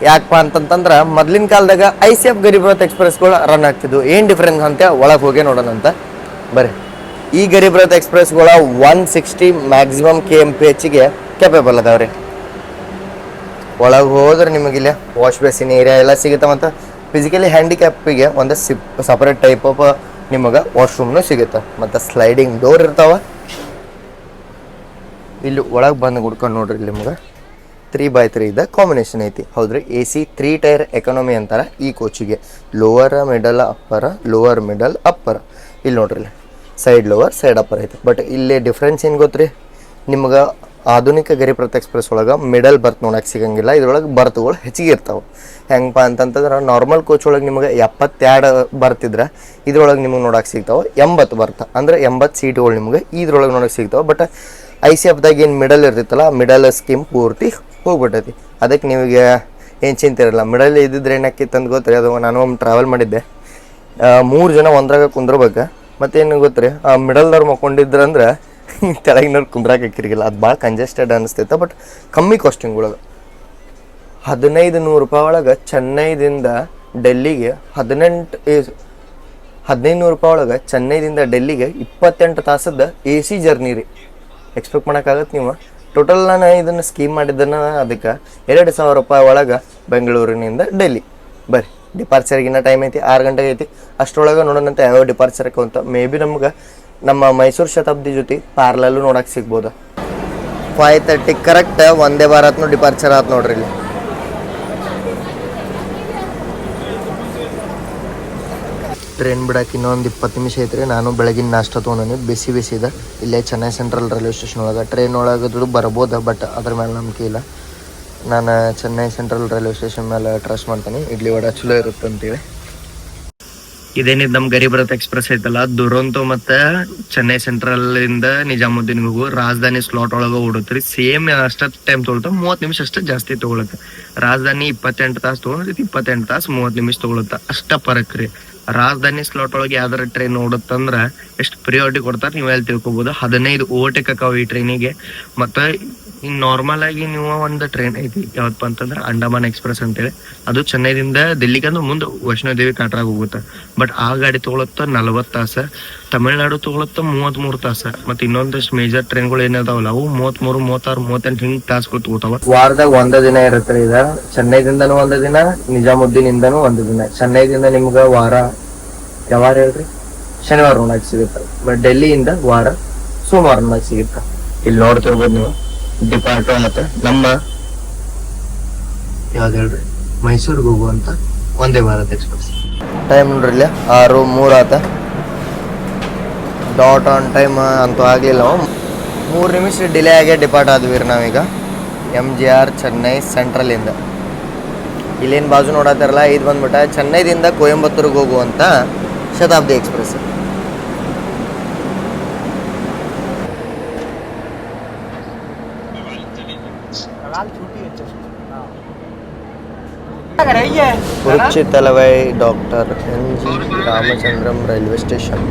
ಯಾಕಪ್ಪ ಅಂತಂತಂದ್ರೆ ಮೊದ್ಲಿನ ಕಾಲದಾಗ ICF ಗರೀಬ್ ರಥ್ ಎಕ್ಸ್ಪ್ರೆಸ್ಗಳು ರನ್ ಆಗ್ತಿದ್ವು. ಏನು ಡಿಫ್ರೆನ್ಸ್ ಅಂತ ಒಳಗೆ ಹೋಗಿ ನೋಡೋಣಂತ ಬರ್ರಿ. ಈ ಗರೀಬ್ ರಥ್ ಎಕ್ಸ್ಪ್ರೆಸ್ಗಳ 160 ಮ್ಯಾಕ್ಸಿಮಮ್ KMPH ಕೆಪೇಬಲ್ ಅದಾವ್ರಿ. ಒಳಗೆ ಹೋದ್ರೆ ನಿಮಗಿಲ್ಲ ವಾಶ್ ಬೇಸಿನ್ ಏರಿಯಾ ಎಲ್ಲ ಸಿಗುತ್ತೆ. ಮತ್ತು ಫಿಸಿಕಲಿ ಹ್ಯಾಂಡಿಕ್ಯಾಪಿಗೆ ಒಂದು ಸಪರೇಟ್ ಟೈಪ್ ಆಫ್ ನಿಮಗೆ ವಾಶ್ರೂಮ್ನು ಸಿಗುತ್ತೆ. ಮತ್ತು ಸ್ಲೈಡಿಂಗ್ ಡೋರ್ ಇರ್ತಾವೆ. ಇಲ್ಲಿ ಒಳಗೆ ಬಂದು ಹುಡ್ಕೊಂಡು ನೋಡ್ರಿ, ಇಲ್ಲಿ ನಿಮ್ಗೆ 3x3 ಇದೆ ಕಾಂಬಿನೇಷನ್ ಐತಿ. ಹೌದ್ರಿ, AC 3 ಟೈರ್ ಎಕಾನಮಿ ಅಂತಾರೆ ಈ ಕೋಚಿಗೆ. Lower middle upper, lower middle upper. ಇಲ್ಲಿ ನೋಡ್ರಿ, ಇಲ್ಲಿ ಸೈಡ್ ಲೋವರ್ ಸೈಡ್ ಅಪ್ಪರ್ ಐತಿ. ಬಟ್ ಇಲ್ಲಿ ಡಿಫ್ರೆನ್ಸ್ ಏನು ಗೊತ್ತ್ರಿ, ನಿಮ್ಗೆ ಆಧುನಿಕ ಗರೀಬ್ ರಥ್ ಎಕ್ಸ್ಪ್ರೆಸ್ ಒಳಗೆ ಮಿಡಲ್ ಬರ್ತ್ ನೋಡಕ್ಕೆ ಸಿಗಂಗಿಲ್ಲ. ಇದ್ರೊಳಗೆ ಬರ್ತ್ಗಳು ಹೆಚ್ಚಿಗೆ ಇರ್ತಾವೆ. ಹೆಂಗಪ್ಪ ಅಂತಂತಂದ್ರೆ ನಾರ್ಮಲ್ ಕೋಚ್ ಒಳಗೆ ನಿಮಗೆ 72 ಬರ್ತಿದ್ರೆ ಇದ್ರೊಳಗೆ ನಿಮಗೆ ನೋಡಕ್ಕೆ ಸಿಗ್ತಾವೆ 80 ಬರ್ತ. ಅಂದರೆ 80 ಸೀಟ್ಗಳು ನಿಮಗೆ ಇದ್ರೊಳಗೆ ನೋಡಕ್ಕೆ ಸಿಗ್ತಾವೆ. ಬಟ್ ICFದಾಗ ಏನು ಮಿಡಲ್ ಇರ್ತಿತ್ತಲ್ಲ, ಮಿಡಲ್ ಸ್ಕೀಮ್ ಪೂರ್ತಿ ಹೋಗ್ಬಿಟ್ಟೈತಿ. ಅದಕ್ಕೆ ನಿಮಗೆ ಏನು ಚಿಂತೆ ಇರಲ್ಲ. ಮಿಡಲ್ ಇದ್ದಿದ್ರೆ ಏನಾಕಿತ್ತು ಅಂತ ಗೊತ್ತ್ರಿ, ಅದು ನಾನು ಒಮ್ಮೆ ಟ್ರಾವೆಲ್ ಮಾಡಿದ್ದೆ. 3 ಜನ ಒಂದ್ರಾಗ ಕುಂದ್ರಬೇಕು. ಮತ್ತೇನು ಗೊತ್ತ್ರಿ, ಆ ಮಿಡಲ್ದವ್ರು ಮಕ್ಕೊಂಡಿದ್ರಂದ್ರೆ ತೆಳಗಿನವ್ರು ಕುಂದ್ರಾಕ ಹಾಕಿರಿಗಿಲ್ಲ. ಅದು ಭಾಳ ಕಂಜೆಸ್ಟೆಡ್ ಅನಿಸ್ತೈತೆ. ಬಟ್ ಕಮ್ಮಿ ಕಾಸ್ಟಿಂಗ್ ಒಳಗೆ 1500 ರೂಪಾಯಿ ಒಳಗೆ ಚೆನ್ನೈದಿಂದ ಡೆಲ್ಲಿಗೆ 1500 ರೂಪಾಯಿ ಒಳಗೆ ಚೆನ್ನೈದಿಂದ ಡೆಲ್ಲಿಗೆ 28 ತಾಸದ AC ಜರ್ನಿ ರೀ. ಎಕ್ಸ್ಪೆಕ್ಟ್ ಮಾಡೋಕ್ಕಾಗತ್ತೆ ನೀವು. ಟೋಟಲ್ ನಾನು ಇದನ್ನು ಸ್ಕೀಮ್ ಮಾಡಿದ್ದನ್ನು ಅದಕ್ಕೆ 2000 ರೂಪಾಯಿ ಒಳಗೆ ಬೆಂಗಳೂರಿನಿಂದ ಡೆಲ್ಲಿ. ಬರ್ರಿ, ಡಿಪಾರ್ಚರ್ಗಿನ್ನ ಟೈಮ್ ಐತಿ, 6 ಗಂಟೆಗೆ ಐತಿ. ಅಷ್ಟರೊಳಗೆ ನೋಡೋಣಂತ ಯಾವ ಡಿಪಾರ್ಚರ್ ಅಂತ. ಮೇ ಬಿ ನಮ್ಗೆ ನಮ್ಮ ಮೈಸೂರು ಶತಾಬ್ದಿ ಜೊತೆ ಪ್ಯಾರಲಲ್ಲೂ ನೋಡಕ್ಕೆ ಸಿಗ್ಬೋದು. 5:30 ಕರೆಕ್ಟ್ ಒಂದೇ ಭಾರತ್ನು ಡಿಪಾರ್ಚರ್ ಆಯ್ತು ನೋಡ್ರಿ. ಇಲ್ಲಿ ಟ್ರೈನ್ ಬಿಡಕ್ಕೆ ಇನ್ನೊಂದು 20 ನಿಮಿಷ ಐತ್ರಿ. ನಾನು ಬೆಳಗಿನ ನಾಷ್ಟ ತೊಗೊಂಡು ಬಿಸಿ ಇದೆ ಇಲ್ಲೇ ಚೆನ್ನೈ ಸೆಂಟ್ರಲ್ ರೈಲ್ವೆ ಸ್ಟೇಷನ್ ಒಳಗೆ. ಟ್ರೈನ್ ಒಳಗದು ಬರ್ಬೋದು, ಬಟ್ ಅದ್ರ ಮೇಲೆ ನಂಬಿಕೆ ಇಲ್ಲ. ನಾನು ಚೆನ್ನೈ ಸೆಂಟ್ರಲ್ ರೈಲ್ವೆ ಸ್ಟೇಷನ್ ಮೇಲೆ ಟ್ರಸ್ಟ್ ಮಾಡ್ತೀನಿ. ಇಡ್ಲಿ ವಡೆ ಚಲೋ ಇರುತ್ತೆ ಅಂತೇಳಿ. ಇದೇನಿದ್ ನಮ್ಮ ಗರೀಬ್ ರಥ್ ಎಕ್ಸ್ಪ್ರೆಸ್ ಐತಲ್ಲ, ದುರಂತೋ ಮತ್ತು ಚೆನ್ನೈ ಸೆಂಟ್ರಲ್ ಇಂದ ನಿಜಾಮುದ್ದೀನ್ಗೆ ಹೋಗು ರಾಜಧಾನಿ ಸ್ಲಾಟ್ ಒಳಗೆ ಓಡುತ್ತೀರಿ. ಸೇಮ್ ಅಷ್ಟು ಟೈಮ್ ತೊಗೊಳುತ್ತೆ, 30 ನಿಮಿಷ ಅಷ್ಟು ಜಾಸ್ತಿ ತೊಗೊಳುತ್ತೆ. ರಾಜಧಾನಿ 28 ತಾಸು ತೊಗೊಳುತ್ತೆ, 28 ತಾಸು 30 ನಿಮಿಷ ತೊಗೊಳುತ್ತೆ. ಅಷ್ಟ ಫರಕ್ ರೀ. ರಾಜಧಾನಿ ಸ್ಲಾಟ್ ಒಳಗೆ ಯಾವ್ದಾರ ಟ್ರೈನ್ ಓಡುತ್ತಂದ್ರೆ ಎಷ್ಟು ಪ್ರಿಯಾರಿಟಿ ಕೊಡ್ತಾರೆ ನೀವು ಎಲ್ಲಿ ತಿಳ್ಕೊಬೋದು. 15 ಓವರ್ಟೇಕ್ ಆಕಾವ ಈ ಟ್ರೈನಿಗೆ. ಮತ್ತು ಇನ್ನು ನಾರ್ಮಲ್ ಆಗಿ ನೀವು ಒಂದು ಟ್ರೈನ್ ಐತಿ ಯಾವತ್ತಪ್ಪ ಅಂತಂದ್ರೆ ಅಂಡಮಾನ್ ಎಕ್ಸ್ಪ್ರೆಸ್ ಅಂತೇಳಿ. ಅದು ಚೆನ್ನೈದಿಂದ ಡೆಲ್ಲಿಗೆ ಅಂದ್ರೆ ಮುಂದೆ ವೈಷ್ಣೋದೇವಿ ಕಾಟ್ರಾಗ ಹೋಗುತ್ತೆ. ಬಟ್ ಆ ಗಾಡಿ ತೊಗೊಳುತ್ತೆ 40 ತಾಸು. ತಮಿಳ್ನಾಡು ತೊಗೊಳುತ್ತೆ 33 ತಾಸು. ಮತ್ತು ಇನ್ನೊಂದಷ್ಟು ಮೇಜರ್ ಟ್ರೈನ್ಗಳು ಏನಿದಾವಲ್ಲ ಅವು 33, 36, 38 ಹಿಂಗೆ ತಾಸುಗಳು ತಗೋತಾವ. ವಾರದಾಗ ಒಂದೇ ದಿನ ಇರುತ್ತೆ ಇದು. ಚೆನ್ನೈದಿಂದನೂ ಒಂದು ದಿನ, ನಿಜಾಮುದ್ದೀನಿಂದನೂ ಒಂದು ದಿನ. ಚೆನ್ನೈದಿಂದ ನಿಮ್ಗೆ ವಾರ ಯಾವಾರ ಹೇಳ್ರಿ, ಶನಿವಾರ ನೋಡಕ್ಕೆ ಸಿಗುತ್ತೆ. ಬಟ್ ಡೆಲ್ಲಿಯಿಂದ ವಾರ ಸೋಮವಾರ ನೋಡಕ್ಕೆ ಸಿಗುತ್ತೆ. ಇಲ್ಲಿ ನೋಡ್ತಿರ್ಬೋದು ನೀವು ಡಿಪಾರ್ಟ್ ಮತ್ತೆ ನಮ್ಮ ಯಾವ್ದು ಹೇಳ್ರಿ ಮೈಸೂರಿಗೆ ಹೋಗುವಂತ ಒಂದೇ ಭಾರತ್ ಎಕ್ಸ್ಪ್ರೆಸ್. ಟೈಮ್ ನೋಡ್ರಿ ಇಲ್ಲಿ 6:03 ಆತ. ಡಾಟ್ ಆನ್ ಟೈಮ್ ಅಂತೂ ಆಗಲಿಲ್ಲ. 3 ನಿಮಿಷ ಡಿಲೇ ಆಗಿ ಡಿಪಾರ್ಟ್ ಆದ್ವಿ ರೀ ನಾವೀಗ MGR ಚೆನ್ನೈ ಸೆಂಟ್ರಲಿಂದ. ಇಲ್ಲೇನು ಬಾಜು ನೋಡತ್ತಾರಲ್ಲ, ಇದು ಬಂದ್ಬಿಟ್ಟ ಚೆನ್ನೈದಿಂದ ಕೊಯಂಬತ್ತೂರಿಗೆ ಹೋಗುವಂಥ ಶತಾಬ್ದಿ ಎಕ್ಸ್ಪ್ರೆಸ್. ಕುರುಚಿ ತಲವೈ doctor NG Ramachandran railway station.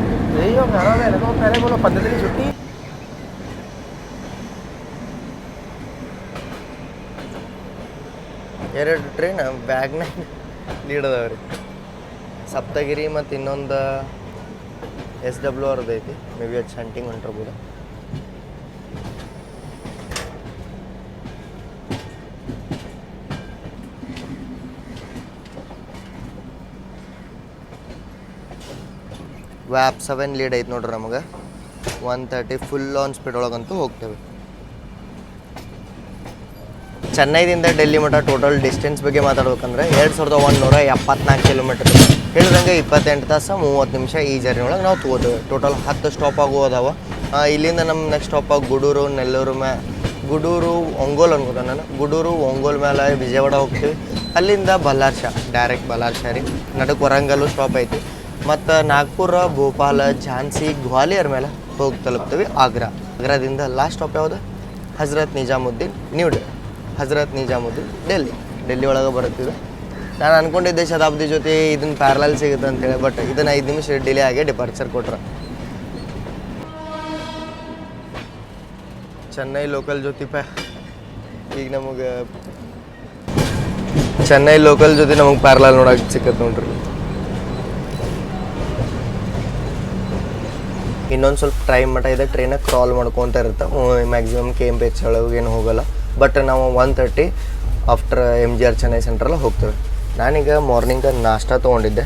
ಎರಡು ಟ್ರೈನ್ ಬ್ಯಾಗ್ನಾಗ ಲೀಡ್ ಅದಾವ್ರಿ. ಸಪ್ತಗಿರಿ ಮತ್ತು ಇನ್ನೊಂದು SW ಅವ್ರದ್ದು ಐತಿ. ಮೇ ಬಿ ಅದು ಶಂಟಿಂಗ್ ಹೊಂಟಿರ್ಬೋದು. ವ್ಯಾಪ್ 7 ಲೀಡ್ ಐತಿ ನೋಡ್ರಿ ನಮಗೆ. 130 ಫುಲ್ ಆನ್ ಸ್ಪೀಡ್ ಒಳಗಂತೂ ಹೋಗ್ತೇವೆ. ಚೆನ್ನೈದಿಂದ ಡೆಲ್ಲಿ ಮಟ್ಟ ಟೋಟಲ್ ಡಿಸ್ಟೆನ್ಸ್ ಬಗ್ಗೆ ಮಾತಾಡ್ಬೇಕಂದ್ರೆ 2174 ಕಿಲೋಮೀಟರ್. ಹೇಳಿದಂಗೆ 28 ತಾಸು 30 ನಿಮಿಷ ಈ ಜರ್ನಿ ಒಳಗೆ ನಾವು ತೊಗೋತೇವೆ. Total 10 stop ಆಗೋದಾವ. ಇಲ್ಲಿಂದ ನಮ್ಮ ನೆಕ್ಸ್ಟ್ ಸ್ಟಾಪಾಗಿ ಗುಡೂರು, ನೆಲ್ಲೂರು ಗುಡೂರು, ಒಂಗೋಲ್ ಅನ್ಕೋತ ನಾನು. ಗುಡೂರು, ಒಂಗೋಲ್ ಮೇಲೆ ವಿಜಯವಾಡ ಹೋಗ್ತೀವಿ. ಅಲ್ಲಿಂದ ಬಲ್ಲಾರ್ಷಾ, ಡೈರೆಕ್ಟ್ ಬಲ್ಲಾರ್ಷಾ ರೀ. ನಡುಕ್ ವರಂಗಲ್ಲು ಸ್ಟಾಪ್ ಐತಿ. ಮತ್ತು ನಾಗ್ಪುರ, ಭೋಪಾಲ, ಝಾನ್ಸಿ, ಗ್ವಾಲಿಯರ್ ಮೇಲೆ ಹೋಗಿ ತಲುಪ್ತೀವಿ ಆಗ್ರಾ. ಆಗ್ರಾದಿಂದ ಲಾಸ್ಟ್ ಸ್ಟಾಪ್ ಯಾವುದು? ಹಜರತ್ ನಿಜಾಮುದ್ದೀನ್, ಡೆಲ್ಲಿ ಒಳಗೆ ಬರುತ್ತಿದೆ. ನಾನು ಅಂದ್ಕೊಂಡಿದ್ದೆ ಶತಾಬ್ದಿ ಜೊತೆ ಇದನ್ನು ಪ್ಯಾರಲಲ್ ಸಿಗುತ್ತೆ ಅಂತೇಳಿ, ಬಟ್ ಇದನ್ನು 5 ನಿಮಿಷ ಡಿಲೇ ಆಗಿ ಡಿಪಾರ್ಚರ್ ಕೊಟ್ರೆ. ಚೆನ್ನೈ ಲೋಕಲ್ ಜೊತೆ ಈಗ ನಮಗೆ ಚೆನ್ನೈ ಲೋಕಲ್ ಜೊತೆ ನಮಗೆ ಪ್ಯಾರಲಲ್ ನೋಡೋಕೆ ಸಿಕ್ಕತ್ತೆ ನೋಡ್ರಿ. ಇನ್ನೊಂದು ಸ್ವಲ್ಪ ಟೈಮ್ ಮಟ್ಟ ಇದೆ. ಟ್ರೈನಾಗ ಕ್ರಾಲ್ ಮಾಡ್ಕೊತ ಇರುತ್ತೆ. ಮ್ಯಾಕ್ಸಿಮಮ್ KMPH ಒಳಗೆ ಏನು ಹೋಗೋಲ್ಲ. ಬಟ್ ನಾವು 1:30 ಆಫ್ಟರ್ MGR ಚೆನ್ನೈ ಸೆಂಟ್ರಲ್ಲ ಹೋಗ್ತೇವೆ. ನಾನೀಗ ಮಾರ್ನಿಂಗ್ ನಾಷ್ಟಾ ತೊಗೊಂಡಿದ್ದೆ.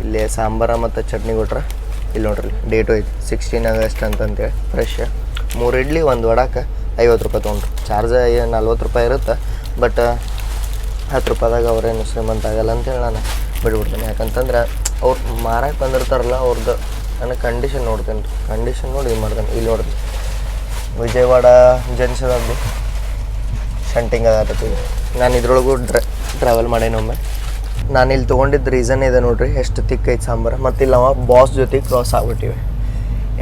ಇಲ್ಲಿ ಸಾಂಬಾರ ಮತ್ತು ಚಟ್ನಿ ಕೊಟ್ರೆ ಇಲ್ಲಿ ನೋಡ್ರಿ ಡೇಟು ಐತಿ 16 ಆಗಸ್ಟ್ ಅಂತಂತೇಳಿ. ಫ್ರೆಶ್ 3 ಇಡ್ಲಿ 1 ವಡಾಕ್ಕೆ 50 ರೂಪಾಯಿ ತೊಗೊಂಡ್ರು. ಚಾರ್ಜ್ 40 ರೂಪಾಯಿ ಇರುತ್ತೆ. ಬಟ್ 10 ರೂಪಾಯಿದಾಗ ಅವ್ರೇನು ಶ್ರೀಮಂತ ಆಗಲ್ಲ ಅಂತೇಳಿ ನಾನು ಬಿಡ್ಬಿಡ್ತೇನೆ. ಯಾಕಂತಂದ್ರೆ ಅವ್ರು ಮಾರಕ್ಕೆ ಬಂದಿರ್ತಾರಲ್ಲ, ಅವ್ರದ್ದು ನನ್ನ ಕಂಡೀಷನ್ ನೋಡ್ತೇನೆ. ಕಂಡೀಷನ್ ನೋಡಿ ಇದು ಮಾಡ್ತೇನೆ. ಇಲ್ಲಿ ನೋಡ್ರಿ ವಿಜಯವಾಡ ಜನಿಸೋದು ಶಂಟಿಂಗ್ ಆಗತ್ತೈತಿ. ನಾನು ಇದ್ರೊಳಗೂ ಟ್ರಾವೆಲ್ ಮಾಡೇನೊಮ್ಮೆ. ನಾನು ಇಲ್ಲಿ ತೊಗೊಂಡಿದ್ದ ರೀಸನ್ ಇದೆ ನೋಡ್ರಿ, ಎಷ್ಟು ತಿಕ್ಕೈತೆ ಸಾಂಬಾರು. ಮತ್ತು ಇಲ್ಲಿ ನಾವು ಬಾಸ್ ಜೊತೆ ಕ್ರಾಸ್ ಆಗ್ಬಿಟ್ಟಿವಿ.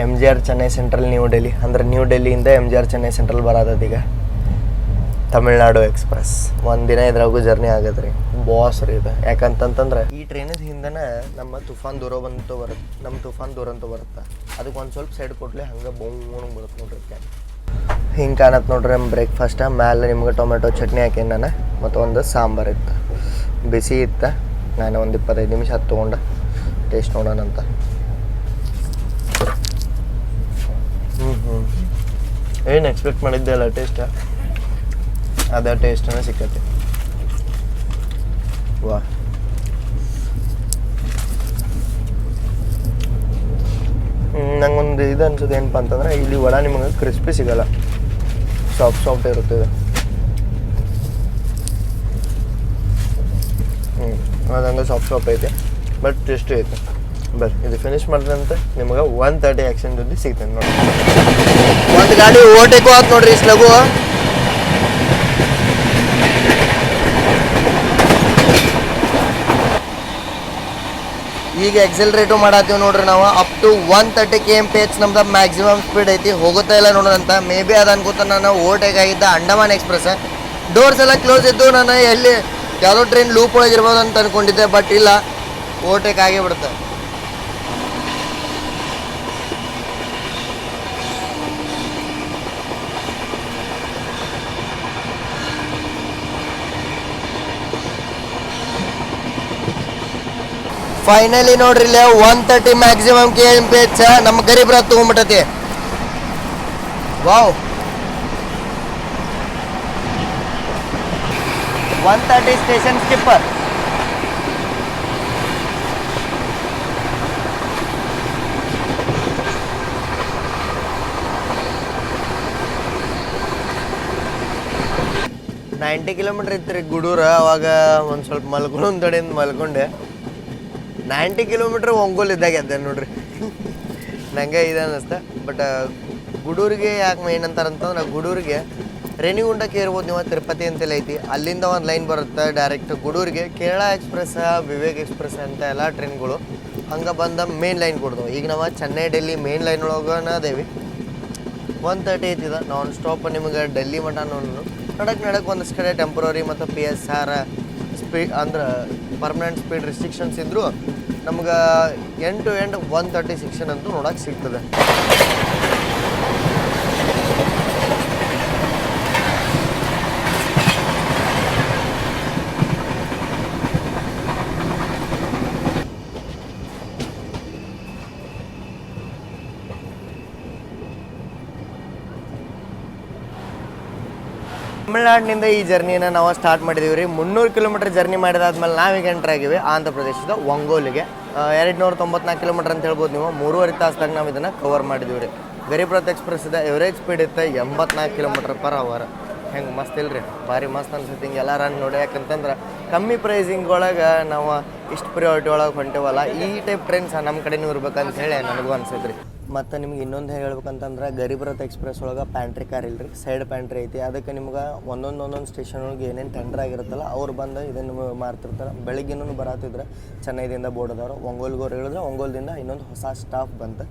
MGR Chennai central new Delhi, ಅಂದ್ರೆ ನ್ಯೂ ಡೆಲ್ಲಿಯಿಂದ MGR ಚೆನ್ನೈ ಸೆಂಟ್ರಲ್ ಬರತ್ತದ. ಈಗ ತಮಿಳ್ನಾಡು ಎಕ್ಸ್ಪ್ರೆಸ್ ಒಂದಿನ ಇದ್ರಾಗೂ ಜರ್ನಿ ಆಗತ್ತೆ ರೀ. ಬಾಸ್ ರೀ ಇದು. ಯಾಕಂತಂತಂದ್ರೆ ಈ ಟ್ರೈನಿದ ಹಿಂದೆನೇ ನಮ್ಮ ತುಫಾನ್ ದೂರ ಬಂತು ಬರುತ್ತೆ. ನಮ್ಮ ತುಫಾನ್ ದೂರ ಅಂತೂ ಬರುತ್ತೆ. ಅದಕ್ಕೆ ಒಂದು ಸ್ವಲ್ಪ ಸೈಡ್ ಕೊಟ್ಲಿ ಹಂಗೆ ಬೋಂಗ್ ಬರುತ್ತೆ ನೋಡ್ರಿ. ಹಿಂಗೆ ಕಾಣತ್ತೆ ನೋಡ್ರಿ ನಮ್ಮ ಬ್ರೇಕ್ಫಾಸ್ಟ. ಮೇಲೆ ನಿಮ್ಗೆ ಟೊಮೆಟೊ ಚಟ್ನಿ ಹಾಕೇನಿ ನಾನು, ಮತ್ತು ಒಂದು ಸಾಂಬಾರು ಇತ್ತು, ಬಿಸಿ ಇತ್ತು. ನಾನು ಒಂದು 25 ನಿಮಿಷ ಅದು ತೊಗೊಂಡೆ ಟೇಸ್ಟ್ ನೋಡೋಣಂತ. ಏನು ಎಕ್ಸ್ಪೆಕ್ಟ್ ಮಾಡಿದ್ದೆ ಅಲ್ಲ ಟೇಸ್ಟ್, ಅದೇ ಟೇಸ್ಟನ್ನ ಸಿಕ್ಕತ್ತೆ. ವಾ, ನಂಗೊಂದು ಇದು ಅನ್ಸೋದು ಏನಪ್ಪ ಅಂತಂದ್ರೆ, ಇಲ್ಲಿ ವಡ ನಿಮಗೆ ಕ್ರಿಸ್ಪಿ ಸಿಗಲ್ಲ, ಸಾಫ್ಟ್ ಇರುತ್ತೆ. ಅದಂಗೆ ಸಾಫ್ಟ್ ಐತೆ, ಬಟ್ ಟೇಸ್ಟಿ ಐತೆ. ಬರ್ರಿ ಇದು ಫಿನಿಶ್ ಮಾಡಿದಂತೆ ನಿಮಗೆ 1:30 ಆ್ಯಕ್ಷನ್ ಜೊತೆ ಸಿಗ್ತೇನೆ ನೋಡಿ. ಒಂದು ಗಾಡಿ ಓಟೇಕು ಆಯ್ತು ನೋಡ್ರಿ ಇಷ್ಟು ಲಘು. ಈಗ ಎಕ್ಸೆಲರೇಟು ಮಾಡತ್ತೀವಿ ನೋಡ್ರಿ ನಾವು. ಅಪ್ ಟು 130 kmph ನಮ್ದು ಮ್ಯಾಕ್ಸಿಮಮ್ ಸ್ಪೀಡ್ ಐತಿ. ಹೋಗುತ್ತಾ ಇಲ್ಲ ನೋಡೋಣಂತ. ಮೇ ಬಿ ಅದು ಅನ್ಕೋತ ನಾನು ಓವರ್ಟೇಕ್ ಆಗಿದ್ದ ಅಂಡಮಾನ್ ಎಕ್ಸ್ಪ್ರೆಸ್. ಡೋರ್ಸ್ ಎಲ್ಲ ಕ್ಲೋಸ್ ಇದ್ದು. ನಾನು ಎಲ್ಲಿ ಯಾವುದೋ ಟ್ರೈನ್ ಲೂಪ್ ಒಳಗಿರ್ಬೋದು ಅಂತ ಅಂದ್ಕೊಂಡಿದ್ದೆ, ಬಟ್ ಇಲ್ಲ, ಓವರ್ಟೇಕ್ ಆಗೇ ಬಿಡುತ್ತೆ. ಫೈನಲಿ ನೋಡ್ರಿ ಇಲ್ಲಿ 130 ಮ್ಯಾಕ್ಸಿಮಮ್ kmph ನಮ್ಮ ಗರೀಬ್ರ ತಗೊಂಡ್ಬಿಟ್ಟತಿ. ವಾವ್, 130 ಸ್ಟೇಷನ್ ಸ್ಕಿಪ್ಪರ್. $90 ಕಿಲೋಮೀಟ್ರ್ ಇತ್ತು ರೀ ಗುಡೂರು. ಅವಾಗ ಒಂದು ಸ್ವಲ್ಪ ಮಲ್ಕೊಂಡೆ 90 ಕಿಲೋಮೀಟ್ರ್ ಒಂಗೋಲ್ ಇದ್ದಾಗ ಎದ್ದೆ ನೋಡ್ರಿ. ನಂಗೆ ಇದು ಅನ್ನಿಸ್ತ. ಬಟ್ ಗುಡೂರಿಗೆ ಯಾಕೆ ಮೇನ್ ಅಂತಾರಂತಂದ್ರೆ, ಗುಡೂರಿಗೆ ರೇಣಿಗುಂಟಕ್ಕೆ ಇರ್ಬೋದು ನೀವು, ತಿರುಪತಿ ಅಂತೆಲ್ಲ ಐತಿ. ಅಲ್ಲಿಂದ ಒಂದು ಲೈನ್ ಬರುತ್ತೆ ಡೈರೆಕ್ಟ್ ಗುಡೂರಿಗೆ. ಕೇರಳ ಎಕ್ಸ್ಪ್ರೆಸ್, ವಿವೇಕ್ ಎಕ್ಸ್ಪ್ರೆಸ್ ಅಂತ ಎಲ್ಲ ಟ್ರೈನ್ಗಳು ಹಂಗೆ ಬಂದ ಮೇನ್ ಲೈನ್ ಕೊಡ್ದವು. ಈಗ ನಾವು ಚೆನ್ನೈ ಡೆಲ್ಲಿ ಮೇನ್ ಲೈನ್ ಒಳಗನ ಅದೇವಿ. 1:30 ಐತಿದ ನಾನ್ ಸ್ಟಾಪ್. ನಿಮಗೆ ಡೆಲ್ಲಿ ಮಠ ನಡಕ್ಕೆ ಒಂದಷ್ಟು ಕಡೆ ಟೆಂಪ್ರರಿ ಮತ್ತು PSR ಸ್ಪೀಡ್ ಅಂದ್ರೆ ಪರ್ಮನೆಂಟ್ ಸ್ಪೀಡ್ ರಿಸ್ಟ್ರಿಕ್ಷನ್ಸ್ ಇದ್ದರೂ ನಮ್ಗೆ ಎಂಡ್ ಟು ಎಂಡ್ 130 ಸೆಕ್ಷನ್ ಅಂತೂ ನೋಡೋಕೆ ಸಿಗ್ತದೆ. ತಮಿಳ್ನಾಡಿನಿಂದ ಈ ಜರ್ನಿನ ನಾವು ಸ್ಟಾರ್ಟ್ ಮಾಡಿದೀವಿ ರೀ. 300 ಕಿಲೋಮೀಟರ್ ಜರ್ನಿ ಮಾಡಿದಾದ್ಮೇಲೆ ನಾವೀಗ ಎಂಟರ್ ಆಗಿವಿ ಆಂಧ್ರ ಪ್ರದೇಶದ ಒಂಗೋಲಿಗೆ. 294 ಕಿಲೋಮೀಟ್ರ್ ಅಂತ ಹೇಳ್ಬೋದು ನೀವು. 3.5 ತಾಸ್ದಾಗ ನಾವು ಇದನ್ನು ಕವರ್ ಮಾಡಿದ್ದೀವಿ ರೀ. ಗರೀಬ್ ರಥ್ ಎಕ್ಸ್ಪ್ರೆಸ್ದ ಎವರೇಜ್ ಸ್ಪೀಡ್ ಇತ್ತು 84 km/h. ಹೆಂಗೆ ಮಸ್ತ್ ಇಲ್ರಿ, ಭಾರಿ ಮಸ್ತ್ ಅನ್ಸುತ್ತೆ ಹಿಂಗೆಲ್ಲ ರನ್ ನೋಡಿ. ಯಾಕಂತಂದ್ರೆ ಕಮ್ಮಿ ಪ್ರೈಸಿಂಗ್ ಒಳಗೆ ನಾವು ಇಷ್ಟು ಪ್ರಿಯಾರಿಟಿ ಒಳಗೆ ಹೊಂಟೇವಲ್ಲ, ಈ ಟೈಪ್ ಟ್ರೈನ್ಸ್ ನಮ್ಮ ಕಡೆನೂ ಇರ್ಬೇಕಂತ ಹೇಳಿ ನನಗೂ ಅನ್ಸುತ್ತೆ ರೀ. ಮತ್ತು ನಿಮ್ಗೆ ಇನ್ನೊಂದು ಹೇಳ್ಬೇಕಂತಂದ್ರೆ ಗರೀಬ್ ರಥ್ ಎಕ್ಸ್ಪ್ರೆಸ್ ಒಳಗೆ ಪ್ಯಾಂಟ್ರಿ ಕಾರ್ ಇಲ್ರಿ, ಸೈಡ್ ಪ್ಯಾಂಟ್ರಿ ಐತಿ. ಅದಕ್ಕೆ ನಿಮ್ಗೆ ಒಂದೊಂದು ಸ್ಟೇಷನ್ ಒಳಗೆ ಏನೇನು ಟೆಂಡರ್ ಆಗಿರುತ್ತಲ್ಲ ಅವ್ರು ಬಂದು ಇದನ್ನು ಮಾರ್ತಿರ್ತಾರೆ. ಬೆಳಿಗ್ಗೆನೂ ಬರತ್ತಿದ್ರೆ ಚೆನ್ನೈದಿಂದ ಬೋರ್ಡ್ ಅದಾರು, ಒಂಗೋಲ್ಗೋರು ಹೇಳಿದ್ರೆ ಒಂಗೋಲ್ದಿಂದ ಇನ್ನೊಂದು ಹೊಸ ಸ್ಟಾಫ್ ಬಂತು.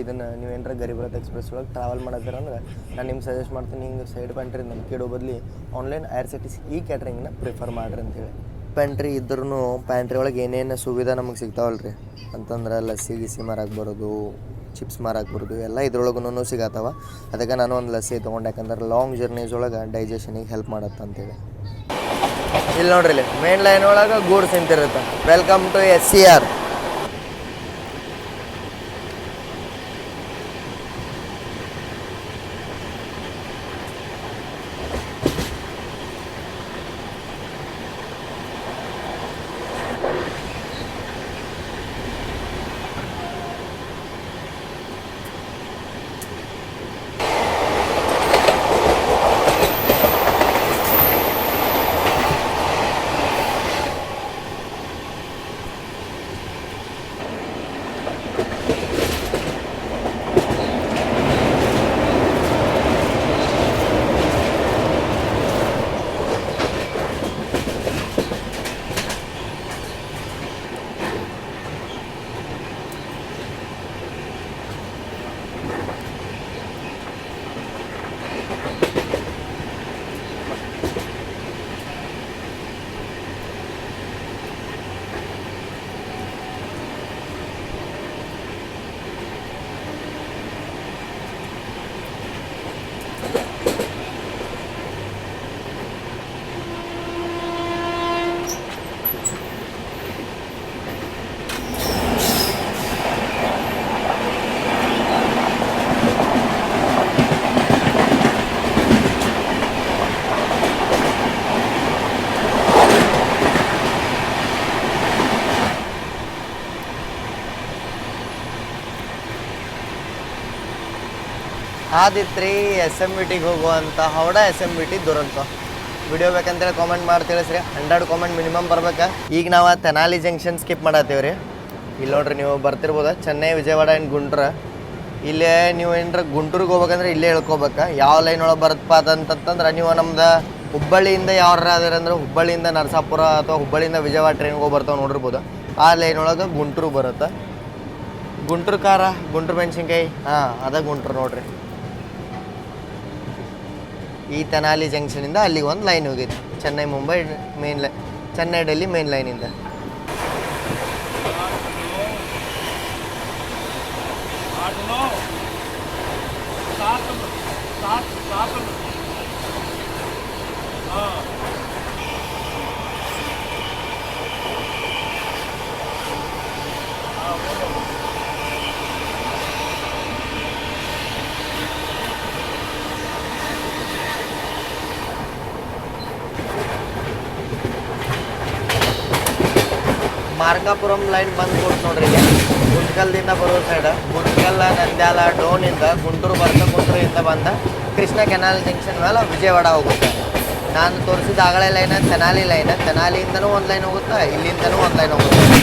ಇದನ್ನು ನೀವೇನಾರ ಗರೀಬ್ ರಥ್ ಎಕ್ಸ್ಪ್ರೆಸ್ ಒಳಗೆ ಟ್ರಾವೆಲ್ ಮಾಡಿದ್ರೆ ನಾನು ನಿಮ್ಗೆ ಸಜೆಸ್ಟ್ ಮಾಡ್ತೀನಿ, ಹಿಂಗೆ ಸೈಡ್ ಪ್ಯಾಂಟ್ರಿ ನಂಬಿಕೆ ಇಡೋ ಬದಲಿ ಆನ್ಲೈನ್ IRCTC ಈ ಕ್ಯಾಟ್ರಿಂಗ್ನ ಪ್ರಿಫರ್ ಮಾಡಿರಿ ಅಂತೇಳಿ. ಪ್ಯಾಂಟ್ರಿ ಇದ್ರೂ ಪ್ಯಾಂಟ್ರಿ ಒಳಗೆ ಏನೇನು ಸುವಿಧಾ ನಮಗೆ ಸಿಗ್ತಾವಲ್ರಿ ಅಂತಂದ್ರೆ ಲಸ್ಸಿ ಗಿಸಿ ಮಾರಕ್ಕೆ ಬರೋದು, ಚಿಪ್ಸ್ ಮಾರಕ್ಕೆ ಬರೋದು ಎಲ್ಲ ಇದ್ರೊಳಗೂ ಸಿಗತ್ತವ. ಅದಕ್ಕೆ ನಾನು ಒಂದು ಲಸ್ಸಿ ತೊಗೊಂಡು, ಯಾಕಂದ್ರೆ ಲಾಂಗ್ ಜರ್ನೀಸ್ ಒಳಗೆ ಡೈಜೆಷನಿಗೆ ಹೆಲ್ಪ್ ಮಾಡತ್ತೆ ಅಂತೇಳಿ. ಇಲ್ಲಿ ನೋಡ್ರಿ, ಇಲ್ಲಿ ಮೇನ್ ಲೈನ್ ಒಳಗೆ ಗೂಡ್ಸ್ ನಿಂತಿರುತ್ತೆ. Welcome to SCR. ಆದಿತ್ರಿ SMVTಗೆ ಹೋಗುವಂಥ ಹೌಡಾ SMVT ದುರಂತ ವಿಡಿಯೋ ಬೇಕಂತೇಳಿ ಕಾಮೆಂಟ್ ಮಾಡಿ ತಿಳಿಸ್ರಿ. 100 ಕಾಮೆಂಟ್ ಮಿನಿಮಮ್ ಬರ್ಬೇಕು. ಈಗ ನಾವು ತೆನಾಲಿ ಜಂಕ್ಷನ್ ಸ್ಕಿಪ್ ಮಾಡತ್ತೀವಿ ರೀ. ಇಲ್ಲಿ ನೋಡ್ರಿ, ನೀವು ಬರ್ತಿರ್ಬೋದು ಚೆನ್ನೈ, ವಿಜಯವಾಡ ಆ್ಯಂಡ್ ಗುಂಟೂರು. ಇಲ್ಲೇ ನೀವು ಏನಾರ ಗುಂಟೂರಿಗೆ ಹೋಗ್ಬೇಕಂದ್ರೆ ಇಲ್ಲೇ ಹೇಳ್ಕೊಬೇಕು. ಯಾವ ಲೈನ್ ಒಳಗೆ ಬರುತ್ತಪ್ಪ ಅಂತಂತಂದ್ರೆ, ನೀವು ನಮ್ದು ಹುಬ್ಬಳ್ಳಿಯಿಂದ ಯಾವ್ರ ಅಂದ್ರೆ ಹುಬ್ಬಳ್ಳಿಯಿಂದ ನರಸಾಪುರ ಅಥವಾ ಹುಬ್ಬಳ್ಳಿಯಿಂದ ವಿಜಯವಾಡ ಟ್ರೈನ್ಗೆ ಹೋಗಿ ಬರ್ತಾವೆ ನೋಡಿರ್ಬೋದು. ಆ ಲೈನ್ ಒಳಗೆ ಗುಂಟೂರು ಬರುತ್ತೆ. ಗುಂಟೂರು ಖಾರ, ಗುಂಟೂರು ಮೆಣಸಿನ್ಕಾಯಿ, ಅದ ಗುಂಟೂರು ನೋಡ್ರಿ. ಈ ತೆನಾಲಿ ಜಂಕ್ಷನಿಂದ ಅಲ್ಲಿಗೆ ಒಂದು ಲೈನ್ ಹೋಗಿತ್ತು, Chennai Mumbai main line, Chennai Delhi main ಲೈನಿಂದ. ಮಾರ್ಕಾಪುರಂ ಲೈನ್ ಬಂದು ಕೊಟ್ಟು ನೋಡ್ರಿ, ಇಲ್ಲಿ ಗುಂಟ್ಕಲ್ದಿಂದ ಬರೋ ಸೈಡ್, ಗುಂಟ್ಕಲ್, ನಂದ್ಯಾಲ, ಡೋನಿಂದ ಗುಂಟೂರು ಬರ್ತಾ, ಗುಂಟೂರಿಂದ ಬಂದ ಕೃಷ್ಣ ಕೆನಾಲ್ ಜಂಕ್ಷನ್ ಮೇಲೆ ವಿಜಯವಾಡ ಹೋಗುತ್ತೆ. ನಾನು ತೋರಿಸಿದ ಆಗಲೇ ಲೈನ್ ತೆನಾಲಿ ಲೈನ್, ತೆನಾಲಿಯಿಂದನೂ ಒಂದು ಲೈನ್ ಹೋಗುತ್ತೆ, ಇಲ್ಲಿಂದನೂ ಒಂದು ಲೈನ್ ಹೋಗುತ್ತೆ.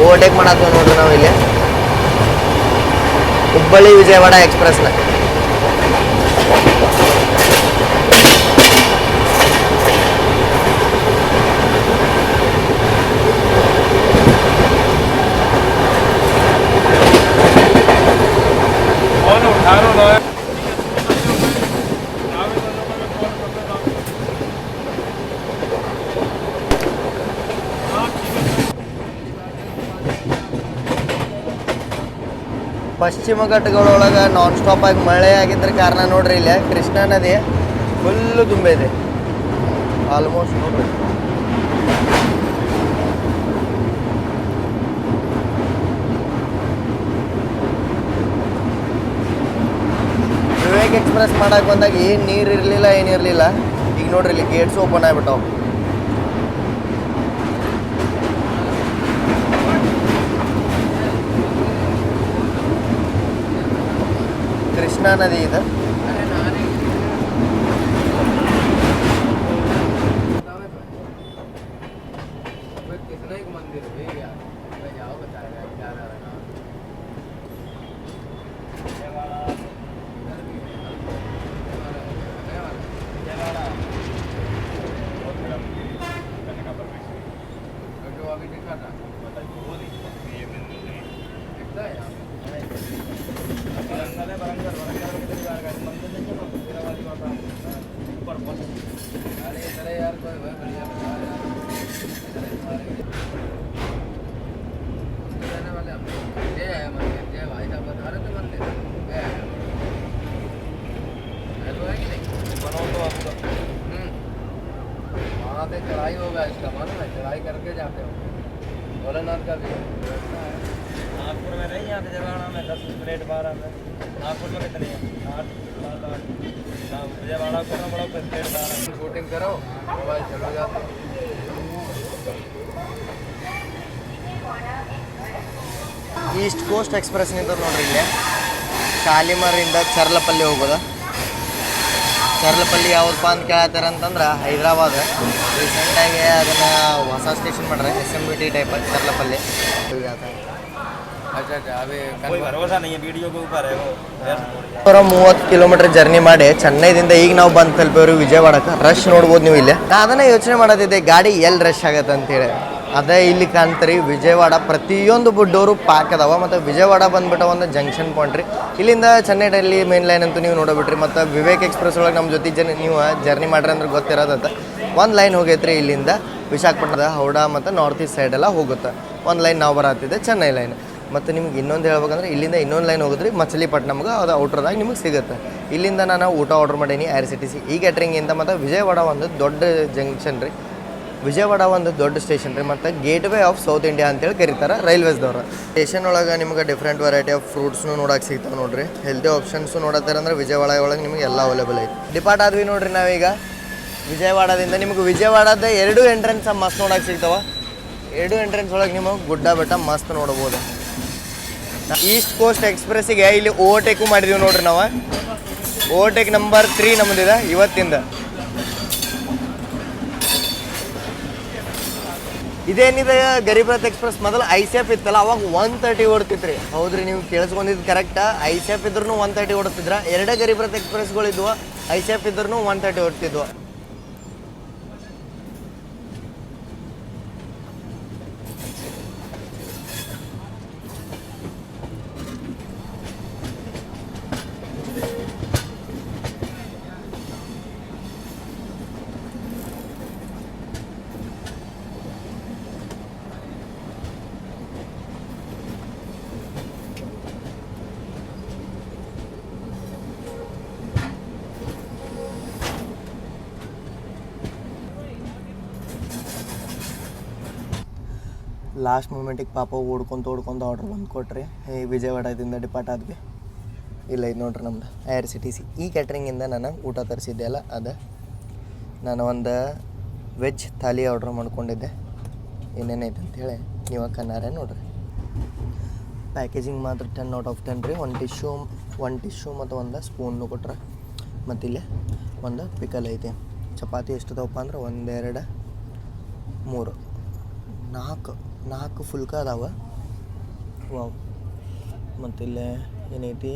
ಓವರ್ಟೇಕ್ ಮಾಡತ್ತೀವಿ ನೋಡ್ರಿ ನಾವು ಇಲ್ಲಿ ಹುಬ್ಬಳ್ಳಿ ವಿಜಯವಾಡ ಎಕ್ಸ್ಪ್ರೆಸ್ನ. ಪಶ್ಚಿಮ ಘಟ್ಟಗಳೊಳಗೆ ನಾನ್ ಸ್ಟಾಪ್ ಆಗಿ ಮಳೆ ಆಗಿದ್ರ ಕಾರಣ ನೋಡ್ರಿ ಇಲ್ಲೇ ಕೃಷ್ಣಾ ನದಿ ಫುಲ್ಲು ತುಂಬಿದೆ ಆಲ್ಮೋಸ್ಟ್ ನೋಡ್ರಿ. ವಿವೇಕ್ ಎಕ್ಸ್ಪ್ರೆಸ್ ಮಾಡಕ್ಕೆ ಬಂದಾಗ ಏನು ನೀರು ಇರಲಿಲ್ಲ ಏನಿರಲಿಲ್ಲ. ಈಗ ನೋಡ್ರಿ ಇಲ್ಲಿ ಗೇಟ್ಸ್ ಓಪನ್ ಆಗಿಬಿಟ್ಟವು. ಕೃಷ್ಣಾ ನದಿ ಇದೆ. चढ़ाई होगा इसका मालूम है, चढ़ाई करके जाते हो भोलेनाथ का भी। नागपुर में नहीं, यहाँ विजयवाड़ा में 10 प्लेट 12 में। नागपुर में कितनी है? 8 विजयवाड़ा को बड़ा प्लेट 12। शूटिंग करो मोबाइल चलो जाते। ಈಸ್ಟ್ ಕೋಸ್ಟ್ ಎಕ್ಸ್ಪ್ರೆಸ್ ನಿಂತ ನೋಡ್ರಿ ಇಲ್ಲೇ ಶಾಲಿಮಾರಿಂದ ಚರ್ಲಪಲ್ಲಿ ಹೋಗೋದು. ಚರ್ಲಪಲ್ಲಿ ಯಾವ್ದಪ್ಪ ಅಂತ ಕೇಳತ್ತಾರ ಅಂತಂದ್ರೆ ಹೈದ್ರಾಬಾದ್. ರೀಸೆಂಟಾಗಿ ಅದನ್ನು ಹೊಸ ಸ್ಟೇಷನ್ ಮಾಡ್ರೆ SMBT type Charlapalli. 30 kilometre journey ಮಾಡಿ ಚೆನ್ನೈದಿಂದ ಈಗ ನಾವು ಬಂದು ತಲುಪೇವ್ರಿ ವಿಜಯವಾಡಕ್ಕೆ. ರಶ್ ನೋಡ್ಬೋದು ನೀವು ಇಲ್ಲಿ. ನಾ ಅದನ್ನೇ ಯೋಚನೆ ಮಾಡೋದಿದ್ದೆ ಗಾಡಿ ಎಲ್ಲಿ ರಶ್ ಆಗತ್ತೆ ಅಂತೇಳಿ. ಅದೇ ಇಲ್ಲಿ ಕಾಣ್ತೀರಿ ವಿಜಯವಾಡ ಪ್ರತಿಯೊಂದು ಡೋರು ಪಾಕ್ ಅದಾವ. ಮತ್ತು ವಿಜಯವಾಡ ಬಂದ್ಬಿಟ್ಟು ಒಂದು ಜಂಕ್ಷನ್ ಪಾಯಿಂಟ್ ರೀ. ಇಲ್ಲಿಂದ ಚೆನ್ನೈ ಡೆಲ್ಲಿ ಮೇನ್ ಲೈನ್ ಅಂತೂ ನೀವು ನೋಡಬಿಟ್ರಿ. ಮತ್ತು ವಿವೇಕ್ ಎಕ್ಸ್ಪ್ರೆಸ್ ಒಳಗೆ ನಮ್ಮ ಜೊತೆ ನೀವು ಜರ್ನಿ ಮಾಡ್ರಿ ಅಂದ್ರೆ ಗೊತ್ತಿರೋದಂತ ಒಂದು ಲೈನ್ ಹೋಗೈತ್ರಿ ಇಲ್ಲಿಂದ ವಿಶಾಖಪಟ್ಟಣದ ಹೌಡಾ ಮತ್ತು ನಾರ್ತ್ ಈಸ್ಟ್ ಸೈಡೆಲ್ಲ ಹೋಗುತ್ತೆ. ಒಂದು ಲೈನ್ ನಾವು ಬರತ್ತಿದ್ದೆ ಚೆನ್ನೈ ಲೈನ್. ಮತ್ತು ನಿಮ್ಗೆ ಇನ್ನೊಂದು ಹೇಳ್ಬೇಕಂದ್ರೆ ಇಲ್ಲಿಂದ ಇನ್ನೊಂದು ಲೈನ್ ಹೋಗಿದ್ರಿ ಮಚಲಿಪಟ್ಟಣಮ್ಗೆ, ಅದು ಔಟ್ರದಾಗ ನಿಮಗೆ ಸಿಗುತ್ತೆ. ಇಲ್ಲಿಂದ ನಾನು ಊಟ ಆರ್ಡ್ರ್ ಮಾಡೀನಿ IRCTC ಈ ಕ್ಯಾಟ್ರಿಂಗಿಂದ. ಮತ್ತು ವಿಜಯವಾಡ ಒಂದು ದೊಡ್ಡ ಜಂಕ್ಷನ್ ರೀ. ವಿಜಯವಾಡ ಒಂದು ದೊಡ್ಡ ಸ್ಟೇಷನ್ ರೀ. ಮತ್ತು ಗೇಟ್ವೇ ಆಫ್ ಸೌತ್ ಇಂಡಿಯಾ ಅಂತೇಳಿ ಕರೀತಾರೆ ರೈಲ್ವೇಸ್ದವ್ರು. ಸ್ಟೇಷನ್ ಒಳಗೆ ನಿಮ್ಗೆ ಡಿಫ್ರೆಂಟ್ ವೆರೈಟಿ ಆಫ್ ಫ್ರೂಟ್ಸ್ನು ನೋಡೋಕೆ ಸಿಗ್ತಾವೆ ನೋಡ್ರಿ. ಹೆಲ್ದಿ ಆಪ್ಷನ್ಸು ನೋಡತ್ತಾರಂದ್ರೆ ವಿಜಯವಾಡ ಒಳಗೆ ನಿಮಗೆ ಎಲ್ಲ ಅವೈಲೇಬಲ್ ಐತೆ. ಡಿಪಾರ್ಟ್ ಆದ್ವಿ ನೋಡ್ರಿ ನಾವೀಗ ವಿಜಯವಾಡದಿಂದ. ನಿಮ್ಗೆ ವಿಜಯವಾಡದ 2 ಎಂಟ್ರೆನ್ಸ್ ಮಸ್ತ್ ನೋಡೋಕೆ ಸಿಗ್ತಾವೆ. 2 ಎಂಟ್ರೆನ್ಸ್ ಒಳಗೆ ನಿಮಗೆ ಗುಡ್ಡ ಬೆಟ್ಟ ಮಸ್ತ್ ನೋಡ್ಬೋದು. ಈಸ್ಟ್ ಕೋಸ್ಟ್ ಎಕ್ಸ್ಪ್ರೆಸ್ಸಿಗೆ ಇಲ್ಲಿ ಓವರ್ಟೇಕು ಮಾಡಿದೀವಿ ನೋಡ್ರಿ ನಾವು. ಓವರ್ಟೇಕ್ ನಂಬರ್ 3 ನಮ್ಮದಿದೆ ಇವತ್ತಿಂದ. ಇದೇನಿದೆ ಗರೀಬ್ ರಥ್ ಎಕ್ಸ್ಪ್ರೆಸ್ ಮೊದಲು ICF ಇತ್ತಲ್ಲ, ಅವಾಗ 130 ಓಡ್ತಿತ್ತು ರೀ. ಹೌದ್ರಿ, ನೀವು ಕೇಳಿಸ್ಕೊಂಡಿದ್ದು ಕರೆಕ್ಟಾ. ICF ಇದ್ರೂ 130 ಓಡ್ತಿದ್ರ. 2 ಗರೀಬ್ ರಥ್ ಎಕ್ಸ್ಪ್ರೆಸ್ಗಳಿದ್ವು. ICF ಇದ್ರೂ 130 ಓಡ್ತಿದ್ವು. ಲಾಸ್ಟ್ ಮೂಮೆಂಟಿಗೆ ಪಾಪ ಓಡ್ಕೊಂತ ಆರ್ಡ್ರ್ ಬಂದು ಕೊಟ್ರಿ. ಈ ವಿಜಯವಾಡದಿಂದ ಡಿಪಾರ್ಟ್ ಆದ್ವಿ. ಇಲ್ಲ ಇದು ನೋಡ್ರಿ ನಮ್ದು IRCTC ಈ ಕ್ಯಾಟ್ರಿಂಗಿಂದ ನಾನು ಊಟ ತರಿಸಿದ್ದೆ ಅಲ್ಲ, ಅದು ನಾನು ಒಂದು ವೆಜ್ ಥಾಲಿ ಆರ್ಡ್ರ್ ಮಾಡ್ಕೊಂಡಿದ್ದೆ. ಏನೇನೈತೆ ಅಂಥೇಳಿ ನೀವು ಕಣ್ಣಾರೆ ನೋಡ್ರಿ. ಪ್ಯಾಕೇಜಿಂಗ್ ಮಾತ್ರ 10 ಔಟ್ ಆಫ್ 10 ರೀ. ಒಂದು ಟಿಶ್ಯೂ ಮತ್ತು ಒಂದು ಸ್ಪೂನ್ನು ಕೊಟ್ರೆ. ಮತ್ತು ಇಲ್ಲೇ ಒಂದು ಪಿಕಲ್ ಐತಿ. ಚಪಾತಿ ಎಷ್ಟದವಪ್ಪ ಅಂದ್ರೆ 1 2 3 4 ಫುಲ್ಕ ಅದಾವ. ವಾವ್. ಮತ್ತು ಇಲ್ಲೇ ಏನೈತಿ,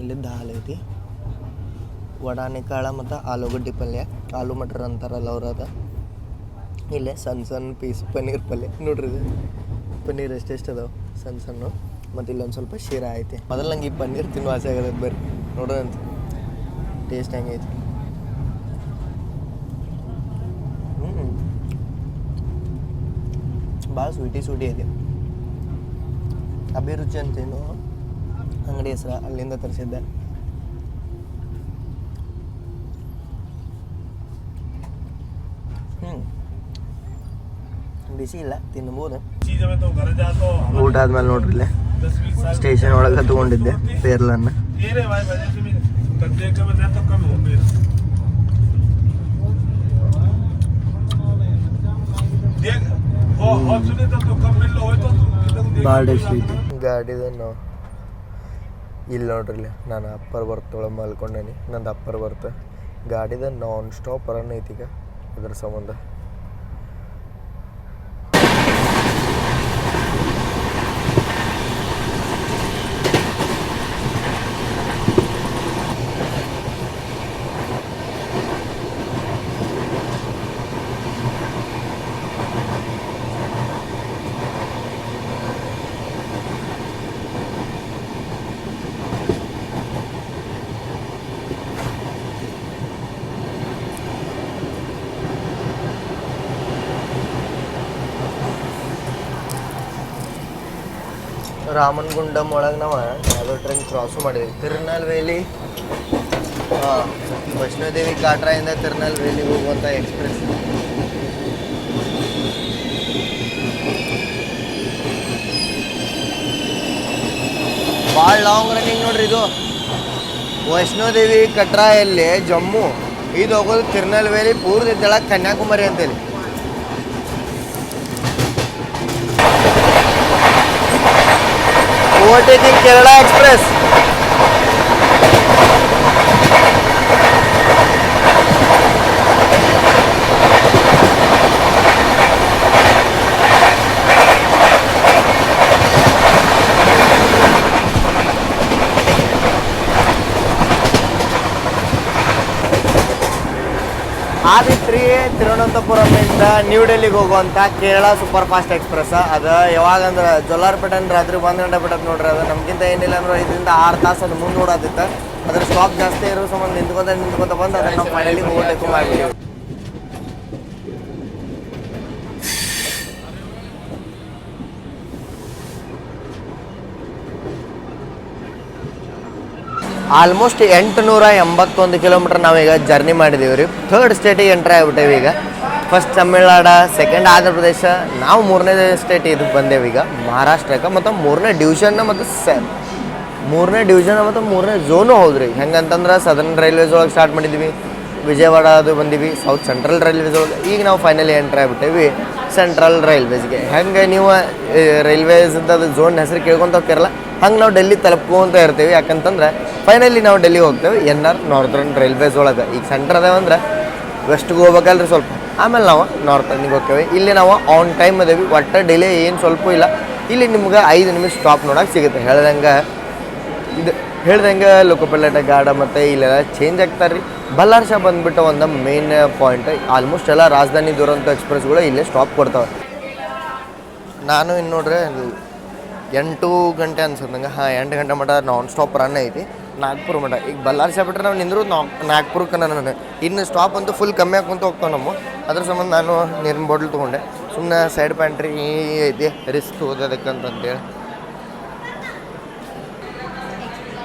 ಇಲ್ಲಿ ದಾಲ್ ಐತಿ, ವಡಾನೆ ಕಾಳ ಮತ್ತು ಆಲೂಗಡ್ಡೆ ಪಲ್ಯ, ಆಲೂ ಮಟರ್ ಅಂತಾರಲ್ಲ ಅವ್ರು ಅದ. ಇಲ್ಲೇ ಸಣ್ಣ ಪೀಸ್ ಪನ್ನೀರ್ ಪಲ್ಯ ನೋಡ್ರಿ. ಇದು ಪನ್ನೀರ್ ಎಷ್ಟೆಷ್ಟು ಅದಾವೆ ಸಣ್ಣ. ಮತ್ತು ಇಲ್ಲೊಂದು ಸ್ವಲ್ಪ ಶೀರಾ ಐತಿ. ಮೊದಲು ನಂಗೆ ಈ ಪನ್ನೀರ್ ತಿನ್ನೋ ಆಸೆ ಆಗತ್ತೆ. ಬರ್ರಿ ನೋಡೋದಂತ ಟೇಸ್ಟ್ ಹೆಂಗೈತಿ. ಭಾಳ ಸ್ವೀಟಿ ಐತಿ. ಅಭಿರುಚಿ ಅಂತೇನು ಅಂಗಡಿ ಹೆಸರು, ಅಲ್ಲಿಂದ ತರಿಸಿದ್ದೆ. ಬಿಸಿ ಇಲ್ಲ, ತಿನ್ಬೋದು. ಊಟ ಆದ್ಮೇಲೆ ನೋಡ್ರಿ ಇಲ್ಲೇ ಸ್ಟೇಷನ್ ಒಳಗೆ ತಗೊಂಡಿದ್ದೆ ಪೇರ್ಲನ್ನ. ಗಾಡಿದ ನಾವು ಇಲ್ಲಿ ನೋಡ್ರಿ ಇಲ್ಲಿ ನಾನು ಅಪ್ಪರ್ ಬರ್ತೊಳಗೆ ಮಲ್ಕೊಂಡೇನಿ. ನಂದು ಅಪ್ಪರ್ ಬರ್ತ ಗಾಡಿದ ನಾನ್ ಸ್ಟಾಪ್ ರನ್ ಐತಿ ಈಗ ಅದ್ರ ಸಂಬಂಧ. ರಾಮನಗುಂಡಂ ಒಳಗೆ ನಾವು ಯಾವುದೋ ಟ್ರೈನ್ ಕ್ರಾಸು ಮಾಡಿದ್ವಿ. ತಿರುನಲ್ವೇಲಿ ವೈಷ್ಣೋದೇವಿ ಕಾಟ್ರಾಯಿಂದ ತಿರುನಲ್ವೇಲಿಗೆ ಹೋಗುವಂಥ ಎಕ್ಸ್ಪ್ರೆಸ್. ಭಾಳ ಲಾಂಗ್ ರನ್ನಿಂಗ್ ನೋಡ್ರಿ ಇದು. ವೈಷ್ಣೋದೇವಿ ಕಟ್ರಾಯಲ್ಲಿ ಜಮ್ಮು, ಇದು ಹೋಗೋದು ತಿರುನಲ್ವೇಲಿ ಪೂರ್ತಿ ತೆಳಗೆ ಕನ್ಯಾಕುಮಾರಿ ಅಂತೇಳಿ. Overtaking Kerala Express. ಆದಿತ್ರಿ ತಿರುವನಂತಪುರಮಿಂದ ನ್ಯೂ ಡೆಲ್ಲಿಗೆ ಹೋಗುವಂಥ ಕೇರಳ ಸೂಪರ್ ಫಾಸ್ಟ್ ಎಕ್ಸ್ಪ್ರೆಸ್. ಅದು ಯಾವಾಗಂದ್ರೆ ಜೊಲ್ಲಾರ್ಪೇಟೆನ ರಾತ್ರಿ 1 ಗಂಟೆ ಬಿಟ್ಟದ್ದು ನೋಡ್ರಿ. ಅದು ನಮ್ಗಿಂತ ಏನಿಲ್ಲ ಅಂದ್ರೆ 5-6 ತಾಸು ಅದು ಮುಂದೆ ಓಡಾತಿತ್ತು. ಅದ್ರ ಸ್ಟಾಪ್ ಜಾಸ್ತಿ ಇರೋ ಸಂಬಂಧ ನಿಂತ್ಕೊತ ಬಂದು ಅದನ್ನು ನಾವು ಫೈನಲಿ ಓವರ್ಟೇಕು ಮಾಡಿಬಿಟ್ಟು. ಆಲ್ಮೋಸ್ಟ್ 881 ಕಿಲೋಮೀಟ್ರ್ ನಾವೀಗ ಜರ್ನಿ ಮಾಡಿದ್ದೀವಿ ರೀ. 3rd ಸ್ಟೇಟಿಗೆ ಎಂಟ್ರಿ ಆಗಿಬಿಟ್ಟೇವೆ ಈಗ. ಫಸ್ಟ್ ತಮಿಳ್ನಾಡು, ಸೆಕೆಂಡ್ ಆಂಧ್ರ ಪ್ರದೇಶ, ನಾವು 3ನೇ ಸ್ಟೇಟ್ ಇದಕ್ಕೆ ಬಂದೇವೆ ಈಗ ಮಹಾರಾಷ್ಟ್ರಕ್ಕೆ. ಮತ್ತು 3ನೇ ಡಿವಿಷನ್ನ ಮತ್ತು 3ನೇ ಝೋನು ಹೌದ್ರಿ. ಹೆಂಗಂತಂದ್ರೆ ಸದರ್ನ್ ರೈಲ್ವೇಸ್ ಒಳಗೆ ಸ್ಟಾರ್ಟ್ ಮಾಡಿದ್ವಿ, ವಿಜಯವಾಡ ಅದು ಬಂದೀವಿ, ಸೌತ್ ಸೆಂಟ್ರಲ್ ರೈಲ್ವೇಸ್ ಒಳಗೆ. ಈಗ ನಾವು ಫೈನಲಿ ಎಂಟ್ರಿ ಆಗಿಬಿಟ್ಟೇವಿ ಸೆಂಟ್ರಲ್ ರೈಲ್ವೇಸ್ಗೆ. ಹೆಂಗೆ ನೀವು ರೈಲ್ವೇಸ್ ಅದು ಝೋನ್ ಹೆಸರು ಕೇಳ್ಕೊತ ಹೋಗ್ತಿರಲ್ಲ, ಹಂಗೆ ನಾವು ಡೆಲ್ಲಿ ತಲುಪ್ಕೊಂತ ಇರ್ತೀವಿ. ಯಾಕಂತಂದ್ರೆ ಫೈನಲಿ ನಾವು ಡೆಲ್ಲಿಗೆ ಹೋಗ್ತೇವೆ NR ನಾರ್ದರ್ನ್ ರೈಲ್ವೇಸ್ ಒಳಗೆ. ಈಗ ಸೆಂಟ್ರ್ ಅದಾವಂದ್ರೆ ವೆಸ್ಟ್ಗೆ ಹೋಗ್ಬೇಕಲ್ರಿ ಸ್ವಲ್ಪ, ಆಮೇಲೆ ನಾವು ನಾರ್ತರ್ನಿಗೆ ಹೋಗ್ತೇವೆ. ಇಲ್ಲಿ ನಾವು ಆನ್ ಟೈಮ್ ಅದೇವಿ, ಒಟ್ಟು ಡಿಲೇ ಏನು ಸ್ವಲ್ಪ ಇಲ್ಲ. ಇಲ್ಲಿ ನಿಮ್ಗೆ 5 ನಿಮಿಷ ಸ್ಟಾಪ್ ನೋಡೋಕೆ ಸಿಗುತ್ತೆ. ಹೇಳ್ದಂಗೆ ಲೋಕೋಪೈಲಟ್ ಗಾರ್ಡ ಮತ್ತು ಇಲ್ಲೆಲ್ಲ ಚೇಂಜ್ ಆಗ್ತಾರೆ ರೀ. ಬಲ್ಲಾರ್ಷ ಬಂದುಬಿಟ್ಟು ಒಂದು ಮೇನ್ ಪಾಯಿಂಟ್. ಆಲ್ಮೋಸ್ಟ್ ಎಲ್ಲ ರಾಜಧಾನಿ ದುರಂತ ಎಕ್ಸ್ಪ್ರೆಸ್ಗಳು ಇಲ್ಲೇ ಸ್ಟಾಪ್ ಕೊಡ್ತಾವೆ. ನಾನು ಇನ್ನು ನೋಡ್ರಿ 8 ಗಂಟೆ ಅನ್ಸಂದಂಗೆ 8 ಗಂಟೆ ಮಟ್ಟ ನಾನ್ ಸ್ಟಾಪ್ ರನ್ ಐತಿ ನಾಗ್ಪುರ ಮಟ್ಟ. ಈಗ ಬಲ್ಲಾರ್ಷ ಬಿಟ್ರೆ ನಾವು ನಿಂದ್ರು ನಾಗ್ಪುರಕ್ಕೆ ನಾನು ಇನ್ನು ಸ್ಟಾಪ್ ಅಂತೂ ಫುಲ್ ಕಮ್ಮಿ ಹಾಕೊಂತ ಹೋಗ್ತಾವೆ ನಮ್ಮ. ಅದ್ರ ಸಂಬಂಧ ನಾನು ನೀರಿನ ಬಾಟ್ಲ್ ತೊಗೊಂಡೆ. ಸುಮ್ಮನೆ ಸೈಡ್ ಪ್ಯಾಂಟ್ರಿ ಐತಿ ರಿಸ್ಕ್ ಓದೋದಕ್ಕಂತಂತೇಳಿ.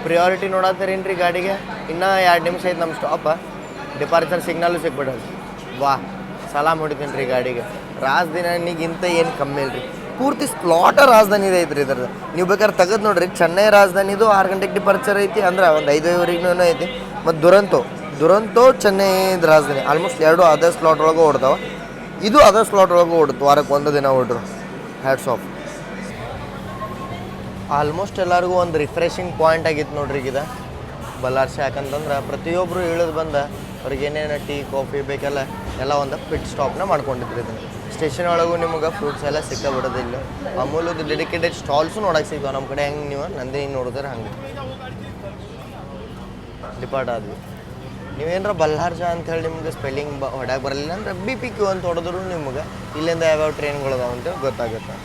ಪ್ರಿಯಾರಿಟಿ ನೋಡತ್ತೀರೇನು ರೀ ಗಾಡಿಗೆ. ಇನ್ನೂ 2 ನಿಮಿಷ ಐತೆ ನಮ್ಮ ಸ್ಟಾಪ. ಡಿಪಾರ್ಚರ್ ಸಿಗ್ನಲ್ಲು ಸಿಕ್ಬಿಡೋದು. ಸಲಾಮ್ ಹೊಡಿತೀನಿ ರೀ ಗಾಡಿಗೆ. ರಾಜಧಾನಿಗಿಂತ ಏನು ಕಮ್ಮಿ ಇಲ್ಲ ರೀ, ಪೂರ್ತಿ ಸ್ಲಾಟ ರಾಜಧಾನಿ ಐತ್ರಿ ಇದ್ರದ್ದು. ನೀವು ಬೇಕಾದ್ರೆ ತೆಗೆದು ನೋಡ್ರಿ, ಚೆನ್ನೈ ರಾಜಧಾನಿದು 6 ಗಂಟೆಗೆ ಡಿಪಾರ್ಚರ್ ಐತಿ ಅಂದ್ರೆ ಒಂದು 5:05 ಐತಿ. ಮತ್ತು ದುರಂತೋ ಚೆನ್ನೈ ರಾಜಧಾನಿ ಆಲ್ಮೋಸ್ಟ್ 2 ಅದೇ ಸ್ಲಾಟ್ ಒಳಗೆ ಓಡ್ತಾವೆ. ಇದು ಅದೇ ಸ್ಲಾಟ್ ಒಳಗೆ ಓಡುತ್ತೆ, ವಾರಕ್ಕೆ 1 ದಿನ ಓಡ್ರು. Hats off. ಆಲ್ಮೋಸ್ಟ್ ಎಲ್ಲರಿಗೂ ಒಂದು ರಿಫ್ರೆಶಿಂಗ್ ಪಾಯಿಂಟ್ ಆಗಿತ್ತು ನೋಡ್ರಿ ಈಗ ಬಲ್ಲಾರ್ಷ. ಯಾಕಂತಂದ್ರೆ ಪ್ರತಿಯೊಬ್ಬರು ಇಳಿದು ಬಂದ ಅವ್ರಿಗೆ ಏನೇನು ಟೀ ಕಾಫಿ ಬೇಕೆಲ್ಲ ಒಂದು ಪಿಟ್ ಸ್ಟಾಪ್ನ ಮಾಡ್ಕೊಂಡಿದ್ರು. ಇದನ್ನು ಸ್ಟೇಷನ್ ಒಳಗೂ ನಿಮ್ಗೆ ಫ್ರೂಟ್ಸ್ ಎಲ್ಲ ಸಿಕ್ಕಬಿಡೋದಿಲ್ಲ. ಅಮೂಲದ ಡೆಡಿಕೇಟೆಡ್ ಸ್ಟಾಲ್ಸು ನೋಡೋಕೆ ಸಿಗ್ತಾವೆ ನಮ್ಮ ಕಡೆ. ಹೆಂಗೆ ನೀವು ನಂದಿನಿ ನೋಡಿದ್ರೆ ಹಂಗೆ ಡಿಪಾರ್ಟ್ ಆದ್ವಿ. ನೀವೇನಾರ ಬಲ್ಲಾರ್ಷ ಅಂಥೇಳಿ ನಿಮ್ಗೆ ಸ್ಪೆಲ್ಲಿಂಗ್ ಹೊಡ್ಯಾಕೆ ಬರಲಿಲ್ಲ ಅಂದ್ರೆ BPQ ಅಂತ ಹೊಡೆದ್ರು ನಿಮ್ಗೆ ಇಲ್ಲಿಂದ ಯಾವ್ಯಾವ ಟ್ರೈನ್ಗಳು ಅದಾವ ಅಂತ ಗೊತ್ತಾಗುತ್ತೆ.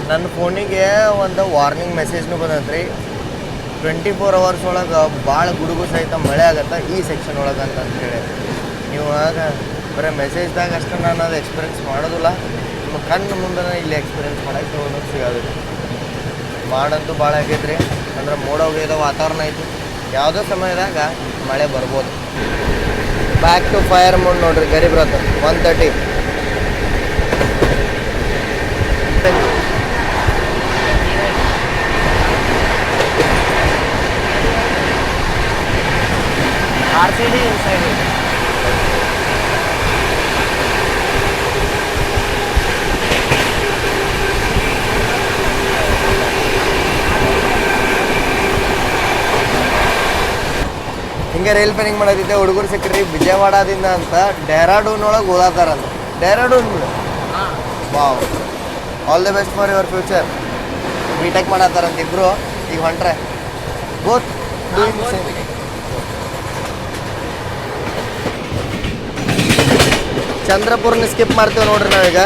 ನನ್ನ ಫೋನಿಗೆ ಒಂದು ವಾರ್ನಿಂಗ್ ಮೆಸೇಜ್ನು ಬಂದೈತೆ ರೀ. 24 hours ಒಳಗೆ ಭಾಳ ಗುಡುಗು ಸಹಿತ ಮಳೆ ಆಗತ್ತೆ ಈ ಸೆಕ್ಷನ್ ಒಳಗೆ ಅಂತ ಹೇಳಿ. ನೀವು ಆಗ ಬರೀ ಮೆಸೇಜ್ದಾಗ ಅಷ್ಟು ನಾನು ಅದು ಎಕ್ಸ್ಪೀರಿಯೆನ್ಸ್ ಮಾಡೋದಿಲ್ಲ, ನಿಮ್ಮ ಕಣ್ಣು ಮುಂದೆ ಇಲ್ಲಿ ಎಕ್ಸ್ಪೀರಿಯೆನ್ಸ್ ಮಾಡೋಕ್ಕೆ ಒಂದು ಸಿಗೋದು. ಮಾಡಂತೂ ಭಾಳ ಆಗೈತೆ ರೀ, ಅಂದ್ರೆ ಮೋಡ ಹೋಗಿರೋ ವಾತಾವರಣ ಐತಿ, ಯಾವುದೋ ಸಮಯದಾಗ ಮಳೆ ಬರ್ಬೋದು. ಬ್ಯಾಕ್ ಟು ಫೈರ್ ಮೂಡ್ ನೋಡ್ರಿ ಗರೀಬ್ ರಥ 130. RCD inside it. ಹಿಂಗೆ ರೈಲ್ ಪ್ಲಾನಿಂಗ್ ಮಾಡೋದಿದ್ದೆ ಹುಡುಗರು ಸಿಕ್ಕ್ರಿ ವಿಜಯವಾಡದಿಂದ ಅಂತ ಡೆಹ್ರಾಡೂನ್ ಒಳಗೆ ಓದಾತಾರಂತ. Dehradun wow, all the best for your future. BTech ಮಾಡತ್ತಾರಂತ ಇಬ್ರು, ಈಗ ಹೊಂಟ್ರೆ ಬೋತ್ ಡೂಯಿಂಗ್ ಸೇಮ್. ಚಂದ್ರಪುರ್ನ ಸ್ಕಿಪ್ ಮಾಡ್ತೀವಿ ನೋಡ್ರಿ ನಾವೀಗ.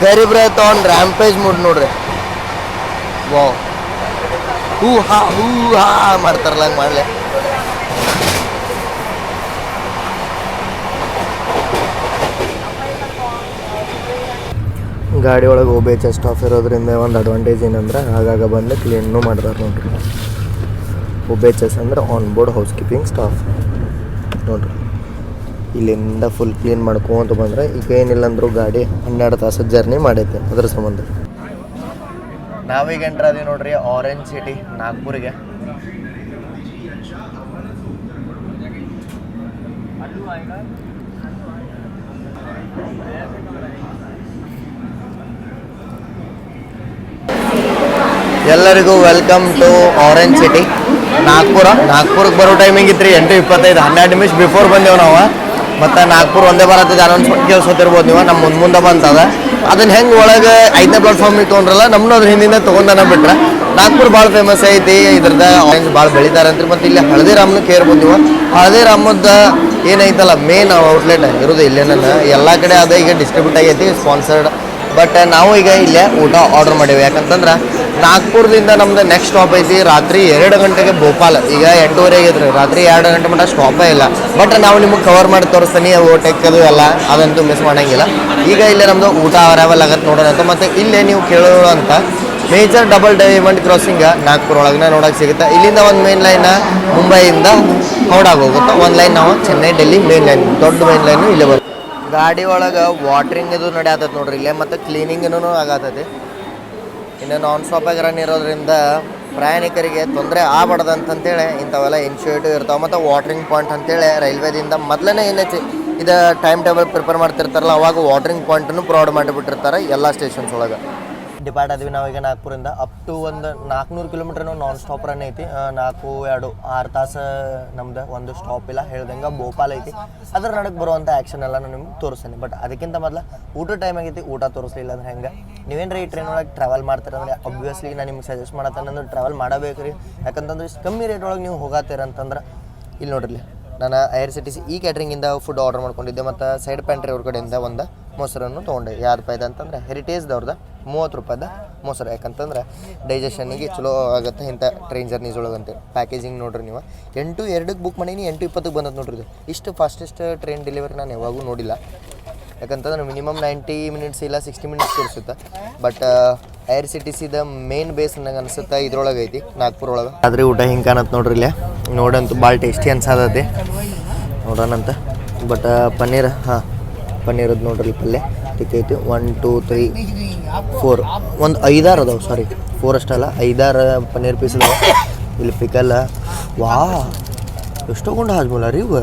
Garib Rath on rampage mood ನೋಡ್ರಿ. ವಾವ್, ಹೂ ಹಾ ಮಾಡ್ತಾರಲ್ಲ ಹಂಗೆ ಮಾಡಲೆ. ಗಾಡಿ ಒಳಗೆ OBH ಸ್ಟಾಫ್ ಇರೋದ್ರಿಂದ ಒಂದು ಅಡ್ವಾಂಟೇಜ್ ಏನಂದ್ರೆ ಆಗಾಗ ಬಂದು ಕ್ಲೀನೂ ಮಾಡ್ತಾರೆ ನೋಡ್ರಿ. OBH ಅಂದ್ರೆ on board house keeping staff ನೋಡ್ರಿ. ಇಲ್ಲಿಂದ ಫುಲ್ ಕ್ಲೀನ್ ಮಾಡ್ಕೊಂತ ಬಂದರೆ ಈಗ ಏನಿಲ್ಲ ಅಂದರೂ ಗಾಡಿ 12 ತಾಸು ಜರ್ನಿ ಮಾಡೈತೆ ಅದ್ರ ಸಂಬಂಧ. ನಾವೀಗ ಎಂಟ್ರ್ ಅದೀವಿ ನೋಡ್ರಿ ಆರೆಂಜ್ ಸಿಟಿ ನಾಗ್ಪುರಿಗೆ. ಎಲ್ಲರಿಗೂ ವೆಲ್ಕಮ್ ಟು ಆರೆಂಜ್ ಸಿಟಿ ನಾಗ್ಪುರಕ್ಕೆ ಬರೋ ಟೈಮಿಂಗ್ ಇತ್ತು ರೀ 8:25, 12 ನಿಮಿಷ ಬಿಫೋರ್ ಬಂದೇವು ನಾವು. ಮತ್ತು ನಾಗ್ಪುರ ಒಂದೇ ಬರತ್ತಿದ್ದು ಅನೌನ್ಸ್ಮೆಂಟ್ ಕೇಳಿಸೋತಿರ್ಬೋದು ನೀವು. ನಮ್ಮ ಮುಂದೆ ಬಂತದ ಅದನ್ನ ಹೆಂಗೆ ಒಳಗೆ 5ನೇ ಪ್ಲಾಟ್ಫಾರ್ಮಿಗೆ ತೊಗೊಂಡ್ರಲ್ಲ, ನಮ್ಮನ್ನು ಅದ್ರ ಹಿಂದಿಂದ ತೊಗೊಂಡನ ಬಿಟ್ರೆ. ನಾಗ್ಪುರ ಭಾಳ ಫೇಮಸ್ ಐತಿ, ಇದ್ರದ ಆರೆಂಜ್ ಭಾಳ ಬೆಳಿತಾರೆ ಅಂತ್ರಿ. ಮತ್ತು ಇಲ್ಲಿ ಹಳದಿರಾಮ್ನು ಕೇರ್ಬೋದು ನೀವು. ಹಳದಿರಾಮದ ಏನೈತಲ್ಲ ಮೇನ್ ಔಟ್ಲೆಟ್ ಇರೋದು ಇಲ್ಲೇನ, ಎಲ್ಲ ಕಡೆ ಅದ ಈಗ ಡಿಸ್ಟ್ರಿಬ್ಯೂಟ್ ಆಗೈತಿ ಸ್ಪಾನ್ಸರ್ಡ್. ಬಟ್ ನಾವು ಈಗ ಇಲ್ಲೇ ಊಟ ಆರ್ಡರ್ ಮಾಡೀವಿ, ಯಾಕಂತಂದ್ರೆ ನಾಗ್ಪುರದಿಂದ ನಮ್ದು ನೆಕ್ಸ್ಟ್ ಸ್ಟಾಪ್ ಐತಿ ರಾತ್ರಿ 2 ಗಂಟೆಗೆ ಭೋಪಾಲ್. ಈಗ 8:30 ಆಗೈತ್ರಿ, ರಾತ್ರಿ 2 ಗಂಟೆ ಮಟ್ಟ ಸ್ಟಾಪೇ ಇಲ್ಲ. ಬಟ್ ನಾವು ನಿಮಗೆ ಕವರ್ ಮಾಡಿ ತೋರಿಸ್ತೀನಿ ಓಟೆಕ್ಕದು ಎಲ್ಲ, ಅದಂತೂ ಮಿಸ್ ಮಾಡೋಂಗಿಲ್ಲ. ಈಗ ಇಲ್ಲೇ ನಮ್ಮದು ಊಟ ಅರೈವಲ್ ಆಗತ್ತೆ ನೋಡೋಣ ಅಂತ. ಮತ್ತು ಇಲ್ಲೇ ನೀವು ಕೇಳೋಂಥ major double diamond crossing Nagpur ಒಳಗೆ ನೋಡೋಕೆ ಸಿಗುತ್ತೆ. ಇಲ್ಲಿಂದ ಒಂದು ಮೇನ್ ಲೈನ್ ಮುಂಬೈಯಿಂದ ಹೌಡಾಗಿ ಹೋಗುತ್ತೆ, ಒಂದು ಲೈನ್ ನಾವು ಚೆನ್ನೈ ಡೆಲ್ಲಿ ಮೇನ್ ಲೈನ್, ದೊಡ್ಡ ಮೇನ್ ಲೈನು ಇಲ್ಲೇ ಬರುತ್ತೆ. ಗಾಡಿ ಒಳಗೆ ವಾಟ್ರಿಂಗ್ ಇದು ನಡೆಯತ್ತೈತೆ ನೋಡ್ರಿ ಇಲ್ಲೇ, ಮತ್ತು ಕ್ಲೀನಿಂಗೂ ಆಗತ್ತೈತಿ. ಇನ್ನು ನಾನ್ ಸ್ಟಾಪಾಗಿ ರನ್ ಇರೋದ್ರಿಂದ ಪ್ರಯಾಣಿಕರಿಗೆ ತೊಂದರೆ ಆಗಬಾರ್ದು ಅಂತಂತೇಳಿ ಇಂಥವೆಲ್ಲ ಇನಿಷಿಯೇಟಿವ್ ಇರ್ತಾವೆ. ಮತ್ತು ವಾಟ್ರಿಂಗ್ ಪಾಯಿಂಟ್ ಅಂತೇಳಿ ರೈಲ್ವೇದಿಂದ ಮೊದಲೇ ಏನೈತಿ ಇದು ಟೈಮ್ ಟೇಬಲ್ ಪ್ರಿಪೇರ್ ಮಾಡ್ತಿರ್ತಾರಲ್ಲ, ಅವಾಗ ವಾಟ್ರಿಂಗ್ ಪಾಯಿಂಟನ್ನು ಪ್ರೊವೈಡ್ ಮಾಡಿಬಿಟ್ಟಿರ್ತಾರೆ ಎಲ್ಲ ಸ್ಟೇಷನ್ಸ್ ಒಳಗೆ. ಡಿಪಾರ್ಟ್ ಆದ್ವಿ ನಾವೀಗ ನಾಗ್ಪುರಿಂದ. ಅಪ್ ಟು ಒಂದು 400 ಕಿಲೋಮೀಟ್ರ್ ನಾನ್ ಸ್ಟಾಪ್ ರನ್ ಐತಿ. 4-2-6 ತಾಸು ನಮ್ದು ಒಂದು ಸ್ಟಾಪ್ ಇಲ್ಲ. ಹೇಳ್ದಂಗೆ ಭೋಪಾಲ್ ಐತಿ, ಅದ್ರ ನಡಕ್ಕೆ ಬರುವಂಥ ಆ್ಯಕ್ಷನ್ ಎಲ್ಲ ನಾನು ನಿಮ್ಗೆ ತೋರಿಸ್ತೀನಿ. ಬಟ್ ಅದಕ್ಕಿಂತ ಮೊದಲು ಊಟ ಟೈಮ್ ಆಗೈತಿ, ಊಟ ತೋರಿಸ್ಲಿಲ್ಲ ಅಂದ್ರೆ ಹೆಂಗೆ. ನೀವೇನು ಈ ಟ್ರೈನ್ ಒಳಗೆ ಟ್ರಾವೆಲ್ ಮಾಡ್ತೀರಂದ್ರೆ ಅಬ್ವಿಯಸ್ಲಿ ನಾನು ನಿಮ್ಗೆ ಸಜೆಸ್ಟ್ ಮಾಡತ್ತೇನೆ ಟ್ರಾವೆಲ್ ಮಾಡಬೇಕು ರೀ. ಯಾಕಂತಂದ್ರೆ ಇಷ್ಟು ಕಮ್ಮಿ ರೇಟ್ ಒಳಗೆ ನೀವು ಹೋಗತ್ತೀರಂತಂದ್ರೆ ಇಲ್ಲಿ ನೋಡ್ರಿ, ನಾನು IRCTC ಈ ಕ್ಯಾಟ್ರಿಂಗಿಂದ ಫುಡ್ ಆರ್ಡರ್ ಮಾಡ್ಕೊಂಡಿದ್ದೆ. ಮತ್ತು ಸೈಡ್ ಪ್ಯಾಂಟ್ರಿ ಅವ್ರ ಕಡೆಯಿಂದ ಒಂದು ಮೊಸರನ್ನು ತೊಗೊಂಡೆ. ಯಾವ್ದಪ್ಪ ಇದೆ ಅಂತಂದ್ರೆ ಹೆರಿಟೇಜ್ದವ್ರದ್ದು 30 ರೂಪಾಯಿದ ಮೊಸರು. ಯಾಕಂತಂದ್ರೆ ಡೈಜೆಷನ್ನಿಗೆ ಚಲೋ ಆಗುತ್ತೆ ಇಂಥ ಟ್ರೈನ್ ಜರ್ನೀಸ್ ಒಳಗಂತೆ. ಪ್ಯಾಕೇಜಿಂಗ್ ನೋಡ್ರಿ ನೀವು 8:02 ಬುಕ್ ಮಾಡೀನಿ, 8:20 ಬಂದದ್ದು ನೋಡ್ರಿ. ಇದು ಇಷ್ಟು ಫಾಸ್ಟೆಸ್ಟ್ ಟ್ರೈನ್ ಡೆಲಿವರಿ ನಾನು ಯಾವಾಗೂ ನೋಡಿಲ್ಲ. ಯಾಕಂತಂದ್ರೆ ಮಿನಿಮಮ್ 90 ಮಿನಿಟ್ಸ್ ಇಲ್ಲ 60 ಮಿನಿಟ್ಸ್ ತೋರಿಸುತ್ತೆ. ಬಟ್ IRCTCದ ಮೇನ್ ಬೇಸ್ ನಂಗೆ ಅನಿಸುತ್ತೆ ಇದ್ರೊಳಗೆ ಐತಿ ನಾಗ್ಪುರ ಒಳಗೆ. ಆದರೆ ಊಟ ಹಿಂಗೆ ಕಾಣತ್ತೆ ನೋಡ್ರಿ ಇಲ್ಲೇ, ನೋಡಂತೂ ಭಾಳ ಟೇಸ್ಟಿ ಅನ್ಸತೈತಿ, ನೋಡೋಣಂತ. ಬಟ್ ಪನ್ನೀರ್ ಪನ್ನೀರದ್ದು ನೋಡ್ರಿ ಪಲ್ಯ ಐತಿ 1 2 3 4 ಒಂದು 5 6 ಅದಾವೆ ಸಾರಿ 4 ಅಷ್ಟಲ್ಲ 5 6 ಪನ್ನೀರ್ ಪೀಸ್ ಅದಾವೆ. ಇಲ್ಲಿ ಪಿಕಲ್ ವಾ ಎಷ್ಟೊಂದು ಹಾಜ್ಮೂಲ ರೀ ಇವ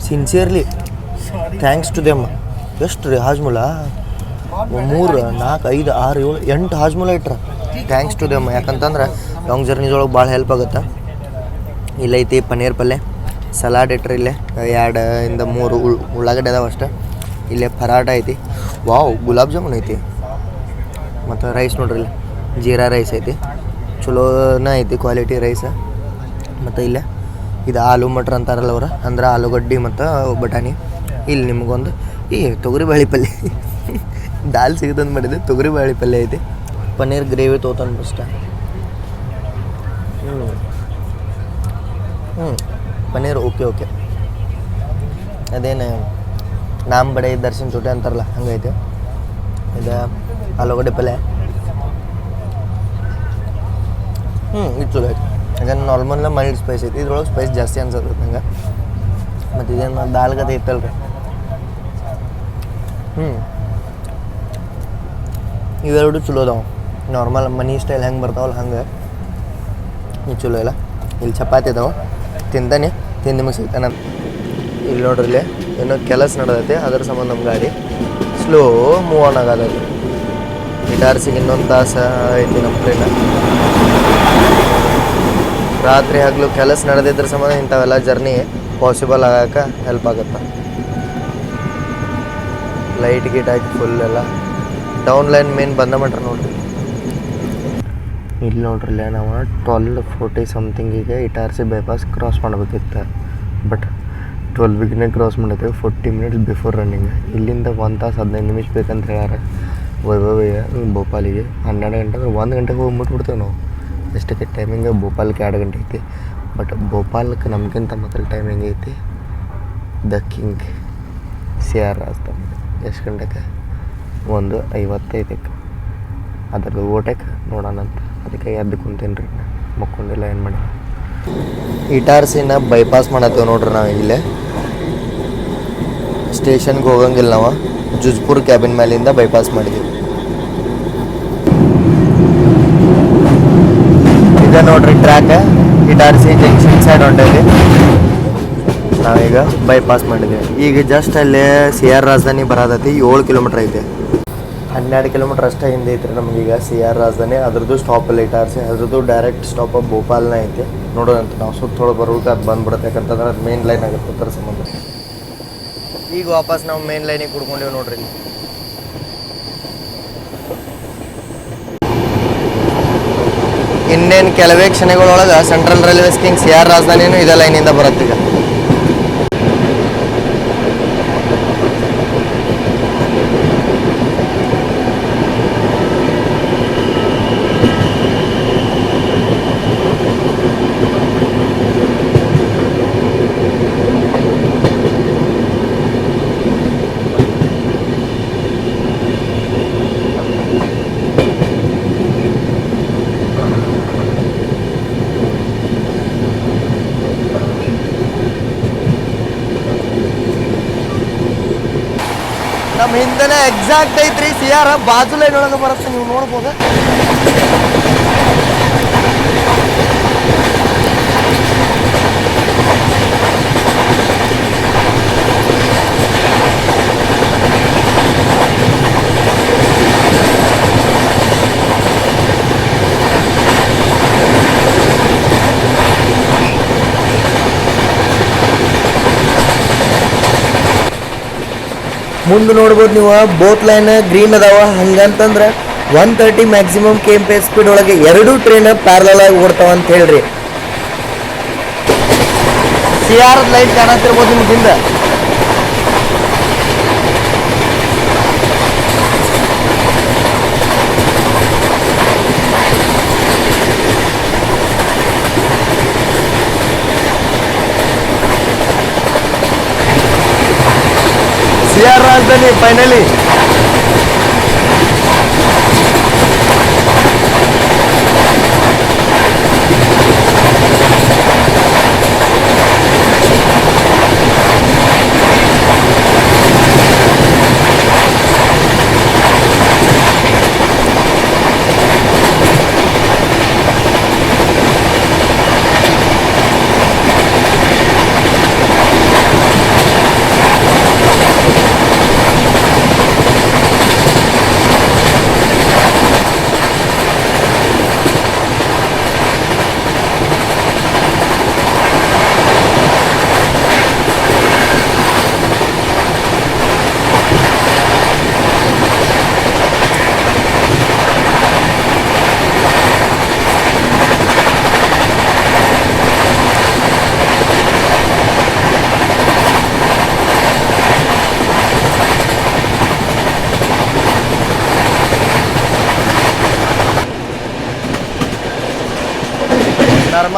ಸಿನ್ಸಿಯರ್ಲಿ ಥ್ಯಾಂಕ್ಸ್ ಟು ದೆಮ್. ಎಷ್ಟು ರೀ ಹಾಜ್ಮೂಲ 3 4 5 6 7 8 ಹಾಜ್ಮೂಲ ಇಟ್ರ ಥ್ಯಾಂಕ್ಸ್ ಟು ದೆಮ್. ಯಾಕಂತಂದ್ರೆ ಲಾಂಗ್ ಜರ್ನೀದೊಳಗೆ ಭಾಳ ಹೆಲ್ಪ್ ಆಗುತ್ತೆ. ಇಲ್ಲೈತಿ ಪನ್ನೀರ್ ಪಲ್ಯ ಸಲಾಡ್ ಇಟ್ರಿ ಇಲ್ಲೇ 2 ಇಂದ 3 ಉಳ್ಳಾಗಡ್ಡೆ ಅದಾವೆ ಅಷ್ಟೇ. ಇಲ್ಲೇ ಪರಾಟ ಐತಿ. ವಾವ್ ಗುಲಾಬ್ ಜಾಮೂನ್ ಐತಿ. ಮತ್ತು ರೈಸ್ ನೋಡ್ರಿ ಇಲ್ಲಿ ಜೀರಾ ರೈಸ್ ಐತಿ, ಚಲೋನ ಐತಿ ಕ್ವಾಲಿಟಿ ರೈಸ್. ಮತ್ತು ಇಲ್ಲೇ ಇದು ಆಲೂ ಮಟ್ರ್ ಅಂತಾರಲ್ಲ ಅವ್ರು, ಅಂದ್ರೆ ಆಲೂಗಡ್ಡೆ ಮತ್ತು ಬಟಾಣಿ. ಇಲ್ಲಿ ನಿಮಗೊಂದು ತೊಗರಿಬೇಳೆ ಪಲ್ಯ ದಾಲ್ ಸಿಗುತ್ತಂದು ಮಾಡಿದ್ದೆ, ತೊಗರಿಬೇಳೆ ಪಲ್ಯ ಐತಿ. ಪನ್ನೀರ್ ಗ್ರೇವಿ ತೋತಾನ ಫಸ್ಟ್. ಪನ್ನೀರ್ ಓಕೆ ಅದೇನು ನಾಮ್ ಬಡೆ ದರ್ಶನ್ ಚೋಟೆ ಅಂತಾರಲ್ಲ ಹಂಗೈತೆ. ಇದು ಆಲೂಗಡ್ಡೆ ಪಲ್ಯ ಇದು ಚಲೋ ಐತೆ. ಯಾಕಂದ್ರೆ ನಾರ್ಮಲ್ ಮೈಲ್ಡ್ ಸ್ಪೈಸ್ ಐತಿ, ಇದ್ರೊಳಗೆ ಸ್ಪೈಸ್ ಜಾಸ್ತಿ ಅನ್ಸತ್ತೆ ನಂಗೆ. ಮತ್ತು ಇದೇನು ದಾಲ್ ಗತೆ ಇತ್ತಲ್ರಿ. ಇವೆರಡು ಚಲೋ ಅದಾವೆ. ನಾರ್ಮಲ್ ಮನಿ ಸ್ಟೈಲ್ ಹೆಂಗೆ ಬರ್ತಾವಲ್ಲ ಹಂಗೆ ಇದು ಚಲೋ ಇಲ್ಲ. ಇಲ್ಲಿ ಚಪಾತಿ ಅದಾವೆ, ತಿಂತಾನೆ ನಿಮಗೆ ಸಿಗ್ತಾನೆ. ಇಲ್ಲಿ ನೋಡ್ರಿ ಇಲ್ಲಿ ಏನೋ ಕೆಲಸ ನಡೆದೈತೆ, ಅದ್ರ ಸಂಬಂಧ ನಮ್ಮ ಗಾಡಿ ಸ್ಲೋ ಮೂವ್ ಆನ್ ಆಗೋದೈತಿ. ಗಿಟಾರ್ಸಿಗೆ ಇನ್ನೊಂದು ತಾಸು ಐತಿ ನಮ್ಮ ಟ್ರೈನ. ರಾತ್ರಿ ಹಗಲು ಕೆಲಸ ನಡೆದಿದ್ರ ಸಂಬಂಧ ಇಂಥವೆಲ್ಲ ಜರ್ನಿ ಪಾಸಿಬಲ್ ಆಗಕ್ಕೆ ಹೆಲ್ಪ್ ಆಗುತ್ತೆ. ಲೈಟ್ ಗೀಟ್ ಹಾಕಿ ಫುಲ್ ಎಲ್ಲ ಡೌನ್ ಲೈನ್ ಮೇನ್ ಬಂದ ಮಾಡ್ರಿ ನೋಡ್ರಿ. ಇಲ್ಲಿ ನೋಡ್ರಿ ಇಲ್ಲ ನಾವು 12:40 ಸಮಥಿಂಗಿಗೆ ಇಟಾರ್ಸಿ ಬೈಪಾಸ್ ಕ್ರಾಸ್ ಮಾಡಬೇಕಿತ್ತು. ಬಟ್ 12ಗೆ ಕ್ರಾಸ್ ಮಾಡಿದ್ದೇವೆ 40 ಮಿನಿಟ್ಸ್ ಬಿಫೋರ್ ರನ್ನಿಂಗ್. ಇಲ್ಲಿಂದ 1 ತಾಸು 15 ನಿಮಿಷ ಬೇಕಂತ ಹೇಳ್ಯಾರ ವೈಭವಿಗೆ ಭೋಪಾಲಿಗೆ. 12 ಗಂಟೆ ಅಂದ್ರೆ 1 ಗಂಟೆಗೆ ಹೋಗ್ಬಿಟ್ಬಿಡ್ತೇವೆ ನಾವು. ಎಷ್ಟಕ್ಕೆ ಟೈಮಿಂಗ್ ಭೋಪಾಲ್ಗೆ 2 ಗಂಟೆ ಐತಿ. ಬಟ್ ಭೋಪಾಲ್ಗೆ ನಮಗಿಂತ ಮೊದಲು ಟೈಮಿಂಗ್ ಐತಿ ದ ಕಿಂಗ್ CR ರಾಜಧಾನಿ. ಎಷ್ಟು ಗಂಟೆಗೆ 1:55 ಅದ್ರದ್ದು ಓಟಕ್ಕೆ ನೋಡೋಣಂತ. ಅದಕ್ಕೆ ಎದ್ದು ಕುಂತೀನಿ ರೀ, ಮಕ್ಕೊಂಡಿಲ್ಲ ಏನು ಮಾಡಿ. ಇಟಾರ್ಸಿನ ಬೈಪಾಸ್ ಮಾಡತ್ತೇವೆ ನೋಡ್ರಿ ನಾವು. ಇಲ್ಲೇ ಸ್ಟೇಷನ್ಗೆ ಹೋಗಂಗಿಲ್ಲ, ನಾವು ಜುಜ್ಪುರ್ ಕ್ಯಾಬಿನ್ ಮೇಲಿಂದ ಬೈಪಾಸ್ ಮಾಡಿದ್ವಿ. ಈಗ ನೋಡ್ರಿ ಟ್ರ್ಯಾಕ್ ಇಟಾರ್ಸಿ ಜಂಕ್ಷನ್ ಸೈಡ್ ಹೊಂಟೈತಿ. ನಾವೀಗ ಬೈಪಾಸ್ ಮಾಡಿದ್ವಿ. ಈಗ ಜಸ್ಟ್ ಅಲ್ಲೇ CR ರಾಜಧಾನಿ ಬರೋದೈತಿ. 7 ಕಿಲೋಮೀಟ್ರ್ ಐತೆ. 12 ಕಿಲೋಮೀಟ್ರ್ ಅಷ್ಟೇ ಹಿಂದೆ ಐತ್ರಿ ನಮಗೀಗ CR ರಾಜಧಾನಿ. ಅದ್ರದ್ದು ಸ್ಟಾಪಲ್ಲಿ ಇಟಾರ್ಸಿ, ಅದ್ರದ್ದು ಡೈರೆಕ್ಟ್ ಸ್ಟಾಪ್ ಭೋಪಾಲ್ನ ಐತಿ. ನೋಡೋದಂತ ನಾವು ಸುತ್ತ ಬರ್ಬೇಕು, ಅದು ಬಂದ್ಬಿಡುತ್ತೆ. ಯಾಕಂತಂದ್ರೆ ಅದು ಮೇನ್ ಲೈನ್ ಆಗುತ್ತೆ ಅದರ ಸಂಬಂಧ. ಈಗ ವಾಪಸ್ ನಾವು ಮೇನ್ ಲೈನಿಗೆ ಕುಡ್ಕೊಂಡೇವು ನೋಡ್ರಿ. ಇನ್ನೇನು ಕೆಲವೇ ಕ್ಷಣಗಳೊಳಗೆ ಸೆಂಟ್ರಲ್ ರೈಲ್ವೆ ಸ್ಕೀಮ್ CR ರಾಜಧಾನಿನೂ ಇದೇ ಲೈನಿಂದ ಬರುತ್ತೆ. ಈಗ ನಮ್ಮ ಹಿಂದೆನೇ ಎಕ್ಸಾಕ್ಟ್ ಐತ್ರಿ CR. ಬಾಜು ಲೈನ್ ಒಳಗೆ ಬರುತ್ತೆ, ನೀವು ನೋಡ್ಬೋದು. ಮುಂದೆ ನೋಡ್ಬೋದು ನೀವು, ಬೋತ್ ಲೈನ್ ಗ್ರೀನ್ ಅದಾವ. ಹಂಗಂತಂದ್ರೆ 130 ಮ್ಯಾಕ್ಸಿಮಮ್ KM ಸ್ಪೀಡ್ ಒಳಗೆ 2 ಟ್ರೈನ್ ಪ್ಯಾರಲಲ್ ಆಗಿ ಓಡ್ತಾವ ಅಂತ ಹೇಳ್ರಿ. CR ಲೈಟ್ ಕಾಣತ್ತಿರ್ಬೋದು ನಿಮ್ಗೆ ಹಿಂದೆ. CR ರಾಜಧಾನಿ ಫೈನಲಿ.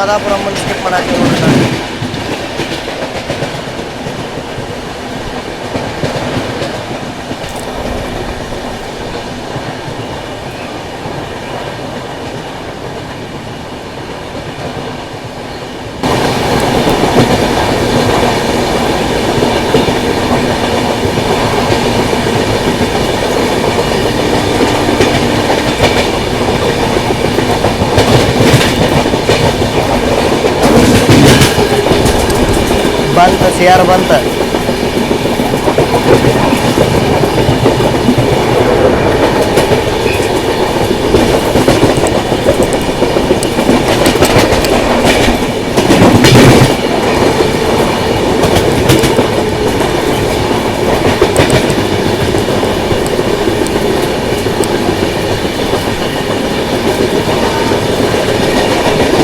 ನರ್ಮದಾಪುರಂ ಸ್ಕಿಪ್ ಮಾಡಾಕ್ತೀವಿ ನೋಡ್ರಿ ನಾನು. ಬಂತ ಸಿಆರ್ ಬಂತ.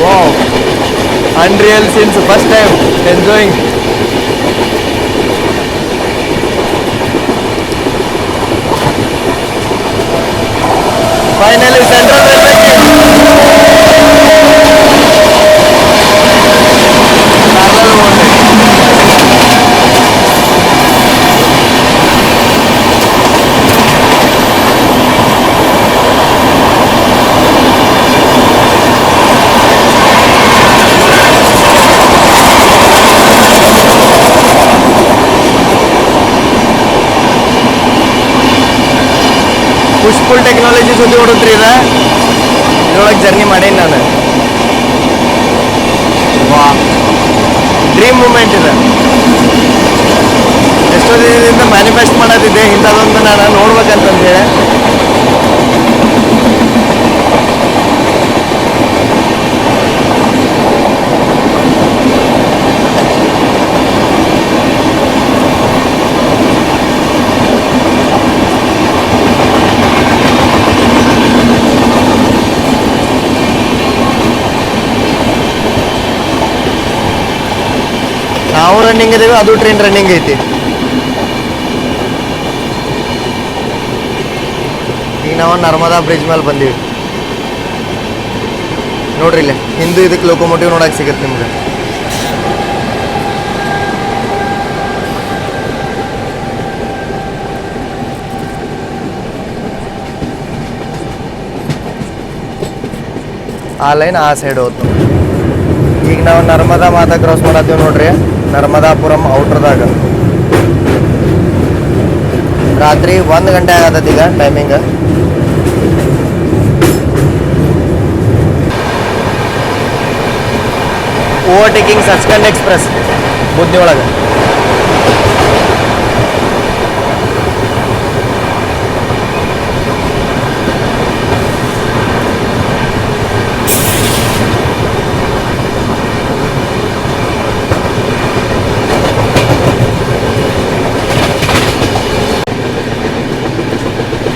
Wow, unreal since first time enjoying. Finally Central Railway gate. Parallel road. Push pull technology ಸುದ್ದಿ ಹೊಡತ್ರಿ ಇದ್ರೊಳಗೆ ಜರ್ನಿ ಮಾಡೀನಿ ನಾನು. ವಾ, ಡ್ರೀಮ್ ಮೂಮೆಂಟ್ ಇದೆ. ಎಷ್ಟೋ ದಿನದಿಂದ ಮ್ಯಾನಿಫೆಸ್ಟ್ ಮಾಡೋದಿದ್ದೆ ಇಂಥದ್ದೊಂದು ನಾನು ನೋಡ್ಬೇಕಂತಂದೇಳಿ. ನಾವು ರನ್ನಿಂಗ್ ಇದೇವೆ, ಅದು ಟ್ರೈನ್ ರನ್ನಿಂಗ್ ಐತಿ. ಈಗ ನಾವು ನರ್ಮದಾ ಬ್ರಿಡ್ಜ್ ಮೇಲೆ ಬಂದೀವಿ ನೋಡ್ರಿ. ಇಲ್ಲೇ ಹಿಂದೂ ಇದಕ್ಕೆ ಲೋಕೋಮೋಟಿವ್ ನೋಡಕ್ಕೆ ಸಿಗುತ್ತೆ ನಿಮ್ಗೆ. ಆ ಲೈನ್ ಆ ಸೈಡ್ ಹೋಗ್ತು. ಈಗ ನಾವು ನರ್ಮದಾ ಮಾತಾ ಕ್ರಾಸ್ ಮಾಡತ್ತೀವಿ ನೋಡ್ರಿ, ನರ್ಮದಾಪುರಂ ಔಟ್ರದಾಗ. ರಾತ್ರಿ 1 ಗಂಟೆ ಆಗತ್ತದ ಈಗ ಟೈಮಿಂಗ್. ಓವರ್ಟೇಕಿಂಗ್ ಸಚ್ಖಂಡ್ ಎಕ್ಸ್ಪ್ರೆಸ್ ಬುದ್ಧಿ ಒಳಗೆ.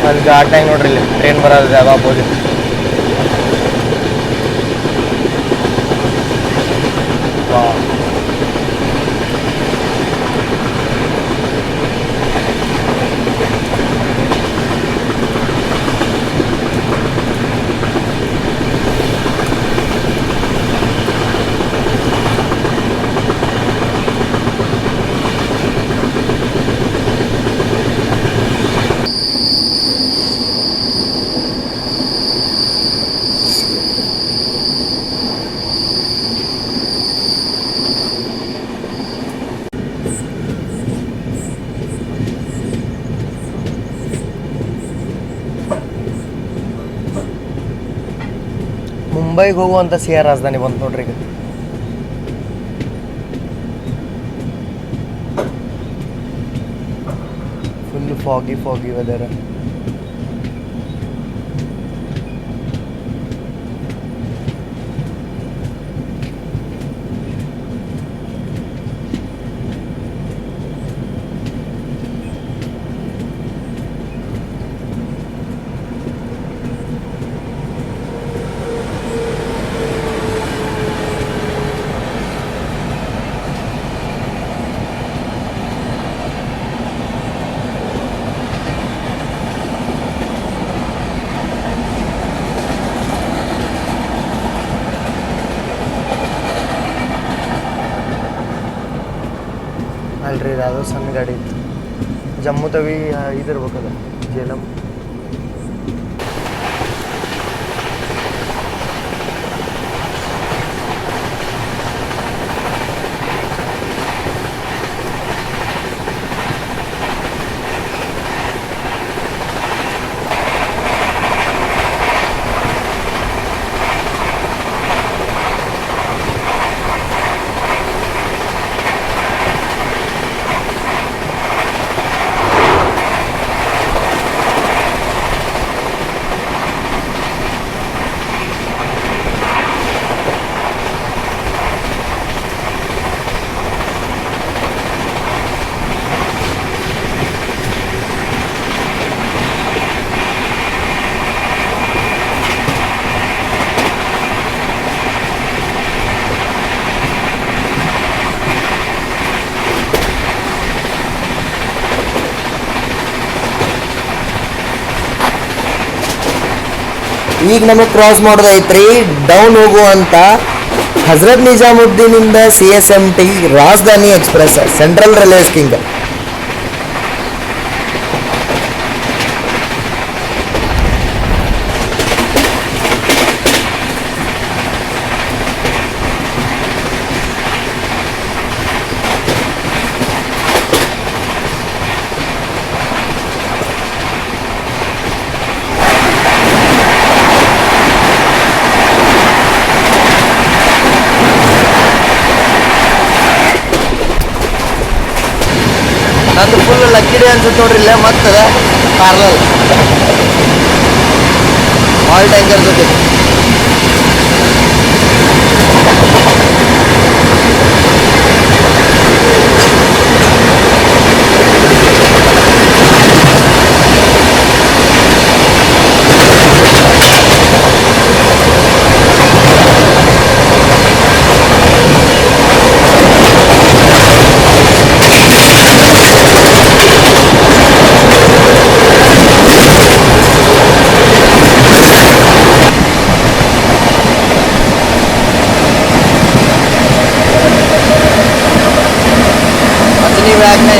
ಅಲ್ಲಿ ಘಾಟ್ನಾಗ ನೋಡ್ರಿ, ಇಲ್ಲಿ ಟ್ರೈನ್ ಬರೋದು ಜಾಗ ಅಪೋಸಿಟ್. ಮುಂಬೈಗೆ ಹೋಗುವಂಥ ಸಿಆರ್ ರಾಜಧಾನಿ ಬಂತು ನೋಡ್ರಿ. ಈಗ ಫುಲ್ ಫಾಗಿ ವೆದರ್. ಅಲ್ರಿ ಅದು ಸಣ್ಣ ಗಾಡಿ ಇತ್ತು. ಜಮ್ಮು ತವಿ ಇದಿರ್ಬೇಕದ ಜೇಲಂ. ಈಗ ನಮಗೆ ಕ್ರಾಸ್ ಮಾಡೋದೈತ್ರಿ ಡೌನ್ ಹೋಗುವಂಥ ಹಜರತ್ ನಿಜಾಮುದ್ದೀನಿಂದ CSMT Rajdhani express central railway ಸ್ಕಿಂಗ್. ನಂದು ಫುಲ್ ಲಕ್ಕಿಡಿ ಅನ್ಸುತ್ತೆ ನೋಡ್ರಿ. ಇಲ್ಲೇ ಮತ್ತದ ಪಾರ್ಲಲ್ ಆಯಿಲ್ ಟ್ಯಾಂಕರ್ ಜೊತೆ. बैग में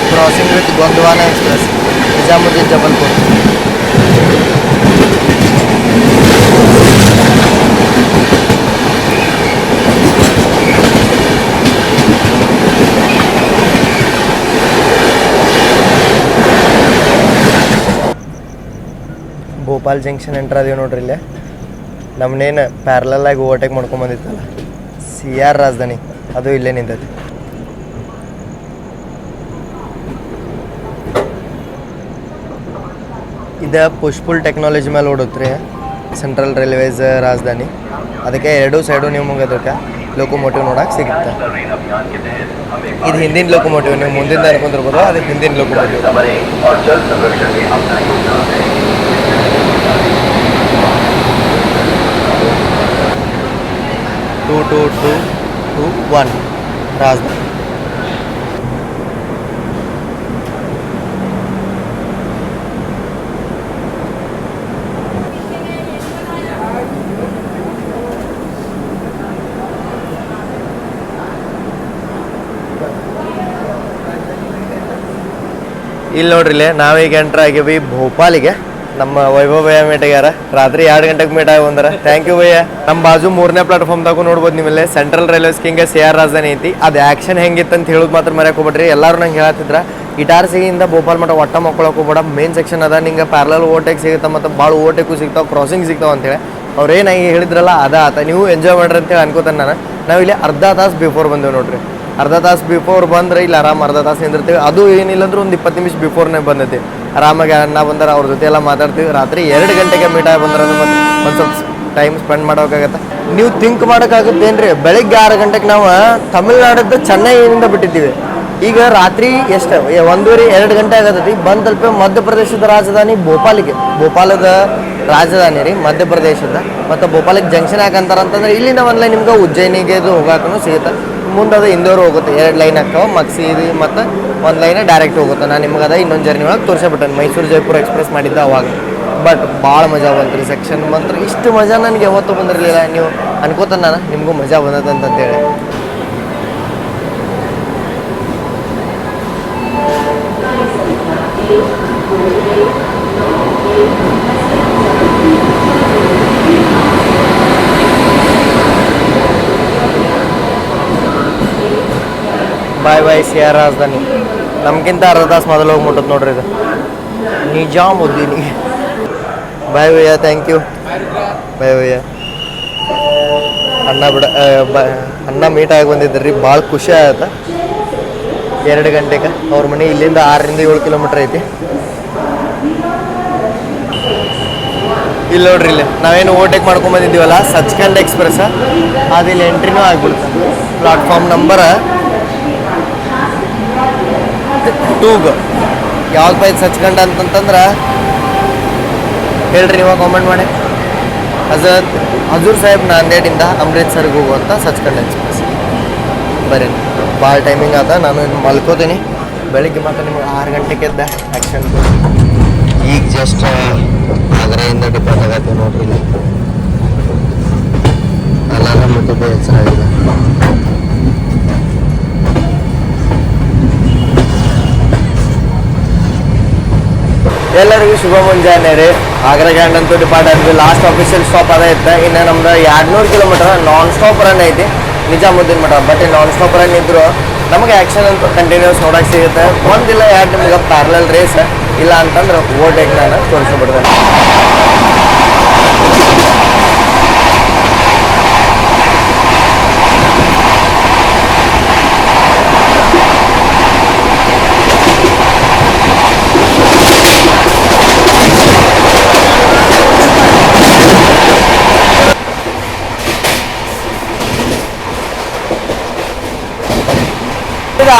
crossing with Gondwana express Nizamuddin Jabalpur. Bhopal junction entry ಅದೀವಿ ನೋಡ್ರಿ. ಇಲ್ಲೇ ನಮ್ಮನೇನು ಪ್ಯಾರಲಲ್ ಆಗಿ ಓವರ್ಟೇಕ್ ಮಾಡ್ಕೊಂಬಂದಿತ್ತಲ್ಲ CR ರಾಜಧಾನಿ ಅದು ಇಲ್ಲೇ ನಿಂತೈತಿ. ಇದು ಪುಷ್ಪುಲ್ ಟೆಕ್ನಾಲಜಿ ಮೇಲೆ ಓಡುತ್ತೆ ಸೆಂಟ್ರಲ್ ರೈಲ್ವೇಸ್ ರಾಜಧಾನಿ. ಅದಕ್ಕೆ ಎರಡೂ ಸೈಡು ನೀವು ಮುಗೋದಕ್ಕೆ ಲೋಕೋಮೋಟಿವ್ ನೋಡಕ್ಕೆ ಸಿಗುತ್ತೆ. ಇದು ಹಿಂದಿನ ಲೋಕೋಮೋಟಿವ್, ನೀವು ಮುಂದಿಂದ ಅನ್ಕೊಂಡಿರ್ಬೋದು, ಅದಕ್ಕೆ ಹಿಂದಿನ locomotive. Two two two two 1 Rajdhani. ಇಲ್ಲಿ ನೋಡ್ರಿಲ್ಲೇ ನಾವೀಗ ಎಂಟ್ರ್ ಆಗೀವಿ ಭೋಪಾಲಿಗೆ. ನಮ್ಮ ವೈಭವ್ ಭಯ್ಯ ಮೀಟ್ ಆಗ್ಯಾರ. ರಾತ್ರಿ 2 ಗಂಟೆಗೆ ಮೀಟ್ ಆಗಿ ಬಂದಾರ. ಥ್ಯಾಂಕ್ ಯು ಭಯ್ಯ. ನಮ್ಮ ಬಾಜು 3ನೇ ಪ್ಲಾಟ್ಫಾರ್ಮ್ದಾಗೂ ನೋಡ್ಬೋದು ನೀವಲ್ಲೇ ಸೆಂಟ್ರಲ್ ರೈಲ್ವೆ ಸ್ಕಿಂಗ್ CR ರಾಜಧಾನಿ ಐತಿ. ಅದು ಆ್ಯಕ್ಷನ್ ಹೆಂಗಿತ್ತು ಅಂತ ಹೇಳೋದು ಮಾತ್ರ ಮರ್ಯಾಕೆ ಹೋಗ್ಬೇಡ್ರಿ. ಎಲ್ಲರೂ ನಂಗೆ ಹೇಳತ್ತಿದ್ರ ಇಟಾರ್ಸಿಗಿಂದ ಭೋಪಾಲ್ ಮಟ್ಟ ಒಟ್ಟ ಮಕ್ಕೊಳಕ್ಕೆ ಹೋಗ್ಬೇಡ. ಮೇನ್ ಸೆಕ್ಷನ್ ಅದ, ನಿಂಗೆ ಪ್ಯಾರಲಲ್ ಓವರ್ಟೇಕ್ ಸಿಗುತ್ತೆ ಮತ್ತು ಭಾಳ ಓವರ್ಟೇಕು ಸಿಗ್ತಾವೆ, ಕ್ರಾಸಿಂಗ್ ಸಿಗ್ತಾವೆ ಅಂತೇಳಿ ಅವ್ರೇನಾಗಿ ಹೇಳಿದ್ರಲ್ಲ ಅದ ಆತ. ನೀವು ಎಂಜಾಯ್ ಮಾಡ್ರಿ ಅಂತೇಳಿ ಅನ್ಕೋತಾನೆ ನಾನು. ನಾವಿಲ್ಲಿ ಅರ್ಧ ತಾಸು ಬಿಫೋರ್ ಬಂದೇವೆ ನೋಡ್ರಿ. ಅರ್ಧ ತಾಸು ಬಿಫೋರ್ ಬಂದ್ರೆ ಇಲ್ಲಿ ಆರಾಮ್ ಅರ್ಧ ತಾಸು ನಿಂದಿರ್ತೀವಿ. ಅದು ಏನಿಲ್ಲ ಅಂದ್ರೆ ಒಂದು 20 ನಿಮಿಷ ಬಿಫೋರ್ನೇ ಬಂದೈತಿ. ಆರಾಮಾಗಿ ಅಣ್ಣ ಬಂದ್ರೆ ಅವ್ರ ಜೊತೆ ಎಲ್ಲ ಮಾತಾಡ್ತೀವಿ. ರಾತ್ರಿ 2 ಗಂಟೆಗೆ ಮೀಟ್ ಆಗಿ ಬಂದ್ರೆ ಮತ್ತೆ ಒಂದು ಸ್ವಲ್ಪ ಟೈಮ್ ಸ್ಪೆಂಡ್ ಮಾಡೋಕ್ಕಾಗತ್ತೆ. ನೀವು ಥಿಂಕ್ ಮಾಡೋಕ್ಕಾಗುತ್ತೇನ್ರಿ, ಬೆಳಿಗ್ಗೆ 6 ಗಂಟೆಗೆ ನಾವು ತಮಿಳ್ನಾಡದ್ದು ಚೆನ್ನೈನಿಂದ ಬಿಟ್ಟಿದ್ದೀವಿ. ಈಗ ರಾತ್ರಿ ಎಷ್ಟು 1:30-2 ಗಂಟೆ ಆಗತ್ತೈತಿ. ಬಂದು ತಲುಪಿ ಮಧ್ಯಪ್ರದೇಶದ ರಾಜಧಾನಿ ಭೋಪಾಲದ ರಾಜಧಾನಿ ರೀ ಮಧ್ಯಪ್ರದೇಶದ. ಮತ್ತು ಭೋಪಾಲಿಗೆ ಜಂಕ್ಷನ್ ಯಾಕಂತಾರೆ ಅಂತಂದ್ರೆ ಇಲ್ಲಿಂದ ಒಂದು ಲೈನ್ ನಿಮ್ಗೆ ಉಜ್ಜಯಿನಿಗೆ ಇದು ಹೋಗೋಕ್ಕೂ ಸಿಗುತ್ತೆ. ಮುಂದೆ ಅದು ಇಂದೋರ್ ಹೋಗುತ್ತೆ, 2 ಲೈನ್ ಆಗ್ತಾವೆ ಮಕ್ಸೀದಿ ಮತ್ತು 1 ಲೈನ್ ಡೈರೆಕ್ಟ್ ಹೋಗುತ್ತೆ. ನಾನು ನಿಮ್ಗೆ ಅದ ಇನ್ನೊಂದು ಜರ್ನಿ ಒಳಗೆ ತೋರಿಸ್ಬಿಟ್ಟೆ, ಮೈಸೂರು ಜೈಪುರ ಎಕ್ಸ್ಪ್ರೆಸ್ ಮಾಡಿದ್ದೆ ಅವಾಗ. ಬಟ್ ಭಾಳ ಮಜಾ ಬಂತು ರೀ ಸೆಕ್ಷನ್ ಬಂತು. ಇಷ್ಟು ಮಜಾ ನನಗೆ ಯಾವತ್ತೂ ಬಂದಿರಲಿಲ್ಲ. ನೀವು ಅನ್ಕೋತಾನೆ ನಾನು ನಿಮಗೂ ಮಜಾ ಬಂದದಂತಂತೇಳಿ. ಬಾಯ್ ಬಾಯ್ ಸಿ ಆರ್ ರಾಜಧಾನಿ. ನಮ್ಗಿಂತ ಅರ್ಧ ತಾಸು ಮೊದಲು ಹೋಗಿ ಮುಟ್ಟುತ್ತೆ ನೋಡ್ರಿ ಇದು ನಿಜಾಮುದ್ದೀನಿಗೆ. ಬಾಯ್ ಭಯ್ಯ, ಥ್ಯಾಂಕ್ ಯು. ಬಾಯ್ ಭಯ್ಯ. ಅಣ್ಣ ಮೀಟ್ ಆಗಿ ಬಂದಿದ್ರಿ, ಭಾಳ ಖುಷಿ ಆಗುತ್ತೆ. 2 ಗಂಟೆಗೆ ಅವ್ರ ಮನೆ ಇಲ್ಲಿಂದ 6-7 ಕಿಲೋಮೀಟ್ರ್ ಐತಿ. ಇಲ್ಲಿ ನೋಡ್ರಿ, ಇಲ್ಲಿ ನಾವೇನು ಓವರ್ಟೇಕ್ ಮಾಡ್ಕೊಂಡು ಬಂದಿದ್ದೀವಲ್ಲ ಸಚ್ಖಂಡ್ ಎಕ್ಸ್ಪ್ರೆಸ್, ಅದು ಇಲ್ಲಿ ಎಂಟ್ರಿನೂ ಆಗ್ಬಿಡುತ್ತೆ. ಪ್ಲಾಟ್ಫಾರ್ಮ್ ನಂಬರ್ 2 ಯಾವ್ದು ಬೈದು ಸಚ್ಖಂಡ್ ಅಂತಂತಂದ್ರೆ ಹೇಳ್ರಿ, ನೀವು ಕಾಮೆಂಟ್ ಮಾಡಿ. ಹಜೂರ್ ಸಾಹೇಬ್ ನಾಂದೇಡಿಂದ ಅಮೃತ್ಸರ್ಗೆ ಹೋಗುವಂಥ ಸಚ್ಖಂಡ್ ಎಕ್ಸ್ಪ್ರೆಸ್. ಬರೀ ಭಾಳ ಟೈಮಿಂಗ್ ಆದ, ನಾನು ಮಲ್ಕೋತೀನಿ. ಬೆಳಿಗ್ಗೆ ಮಾತ್ರ ನಿಮ್ಗೆ 6 ಗಂಟೆಗೆ ಎದ್ದ ಆ್ಯಕ್ಷನ್. ಈಗ ಜಸ್ಟ್ ಆಗ್ರೆಯಿಂದ ಡಿಪಾರ್ಟ್ ಆಗತ್ತೆ ನೋಡ್ರಿ. ಇಲ್ಲಿ ಅಲಾರಾಮ್ ಮುಟ್ಟಿದ್ದೆ ಹೆಸರಾಗಿದೆ. ಎಲ್ಲರಿಗೂ ಶುಭ ಮುಂಜಾನೆ ರೀ. ಆಗ್ರಾ ಗ್ಯಾಂಡ್ ಅಂತೂ ಡಿಪಾರ್ಟ್ ಆದ್ವಿ. ಲಾಸ್ಟ್ ಆಫೀಷಿಯಲ್ ಸ್ಟಾಪ್ ಅದೇ ಇತ್ತು. ಇನ್ನು ನಮ್ದು 200 ಕಿಲೋಮೀಟರ್ ನಾನ್ ಸ್ಟಾಪ್ ರನ್ ಐತಿ ನಿಜಾಮುದ್ದೀನ್ ಮಠ. ಬಟ್ ನಾನ್ ಸ್ಟಾಪ್ ರನ್ ಇದ್ರು ನಮಗೆ ಆ್ಯಕ್ಷನ್ ಅಂತೂ ಕಂಟಿನ್ಯೂಸ್ ನೋಡೋಕೆ ಸಿಗುತ್ತೆ. ಒಂದಿಲ್ಲ 2 ನಿಮ್ಗೆ ಪ್ಯಾರಲಲ್ ರೇಸ್, ಇಲ್ಲ ಅಂತಂದ್ರೆ ಓವರ್ಟೇಕ್ ನಾನು ತೋರಿಸ್ಬಿಡ್ತೇನೆ.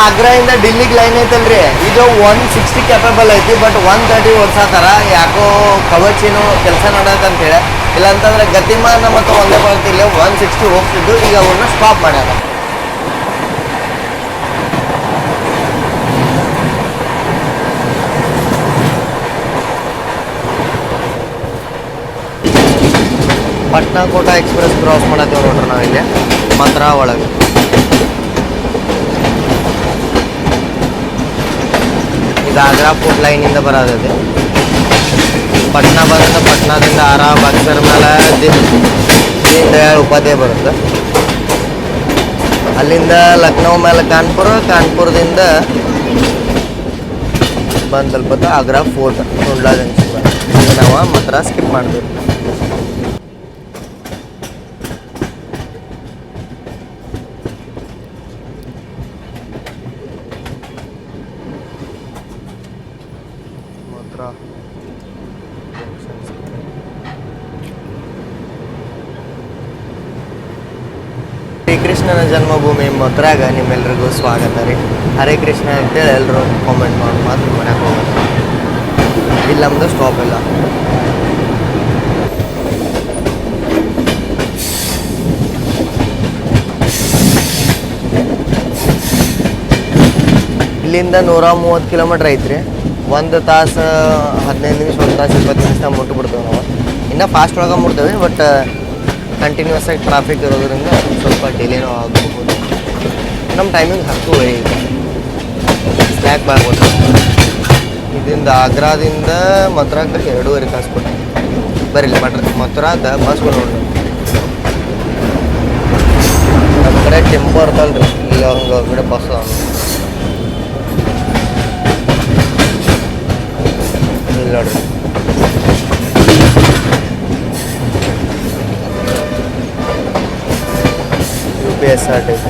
ಆಗ್ರಾಯಿಂದ ಡಿಲ್ಲಿಗೆ ಲೈನ್ ಐತಲ್ರಿ, ಇದು 160 ಕ್ಯಾಪಬಲ್ ಐತಿ. ಬಟ್ 130 ಓಡಿಸತ್ತಾರ. ಯಾಕೋ ಕವಚಿನೂ ಕೆಲಸ ನೋಡತ್ತಂತೇಳಿ. ಇಲ್ಲಾಂತಂದ್ರೆ ಗತಿಮಾನ ಮತ್ತು ಒಂದೇ ಬರ್ತಿಲ್ಲ 160 ಹೋಗ್ತಿದ್ದು. ಈಗ ಅವನ್ನ ಸ್ಟಾಪ್ ಮಾಡ್ಯಾರ. ಪಟ್ನಾ ಕೋಟಾ ಎಕ್ಸ್ಪ್ರೆಸ್ ಕ್ರಾಸ್ ಮಾಡತ್ತೇವೆ ನೋಡ್ರಿ ನಾವಿಲ್ಲಿ ಮಥುರಾ ಒಳಗೆ. ಇದು ಆಗ್ರಾ ಫೋರ್ಟ್ ಲೈನಿಂದ ಬರೋದೈತಿ. ಪಟ್ನಾ ಬರುತ್ತೆ, ಪಟ್ನಾದಿಂದ ಆರಾಮ್ ಬಕ್ಸರ್ ಮೇಲೆ ದೀನ್ ದಯಾಳ್ ಉಪಾಧ್ಯಾಯ ಬರುತ್ತೆ. ಅಲ್ಲಿಂದ ಲಕ್ನೋ ಮೇಲೆ ಕಾನ್ಪುರದಿಂದ ಬಂದು ತಲುಪುತ್ತೆ ಆಗ್ರಾ ಫೋರ್ಟ್ ಟುಂಡ್ಲಾ ಜಂಕ್ಷನ್. ಈಗ ನಾವು ಮಥುರಾ ಸ್ಕಿಪ್ ಮಾಡ್ತೀವಿ. ಶ್ರೀಕೃಷ್ಣನ ಜನ್ಮಭೂಮಿ ಮಥುರಾಗ ನಿಮ್ಮೆಲ್ರಿಗೂ ಸ್ವಾಗತ ರೀ. ಹರೇ ಕೃಷ್ಣ ಅಂತೇಳಿ ಎಲ್ಲರೂ ಕಾಮೆಂಟ್ ಮಾಡಿ ಮಾತ್ರ ಮನೆಗೆ ಹೋಗೋದು. ಇಲ್ಲಿ ನಮ್ಮದು ಸ್ಟಾಪ್ ಇಲ್ಲ. ಇಲ್ಲಿಂದ 130 ಕಿಲೋಮೀಟ್ರ್ ಐತ್ರಿ. 1 ತಾಸು 15 ನಿಮಿಷ, 1 ತಾಸು 20 ನಿಮಿಷ ಮುಟ್ಬಿಡ್ತೇವೆ ನಾವು. ಇನ್ನೂ ಫಾಸ್ಟ್ ಒಳಗೆ ಮುಟ್ತೇವೆ. ಬಟ್ ಕಂಟಿನ್ಯೂಸ್ ಆಗಿ ಟ್ರಾಫಿಕ್ ಇರೋದ್ರಿಂದ ಸ್ವಲ್ಪ ಡಿಲೇನೂ ಆಗಬಹುದು. ನಮ್ಮ ಟೈಮಿಂಗ್ 10 ಈಗ ಸ್ನ್ಯಾಕ್ ಬರ್ಬೋದು. ಇದರಿಂದ ಆಗ್ರಾದಿಂದ ಮಥುರಾಕ್ಕೆ 2.5 ತಾಸು ಕೊಟ್ಟು ಬರೀಲಿ ಮಥುರಾದ ಬಸ್ಗಳು ನೋಡ್ರಿ. ನಮ್ಮ ಕಡೆ ಟೆಂಪೋ ಇರ್ತಲ್ರಿ, ಈಗ ಹಂಗೆ ಕಡೆ ಬಸ್ ಇಲ್ಲಿ ನೋಡ್ರಿ. UPSRTC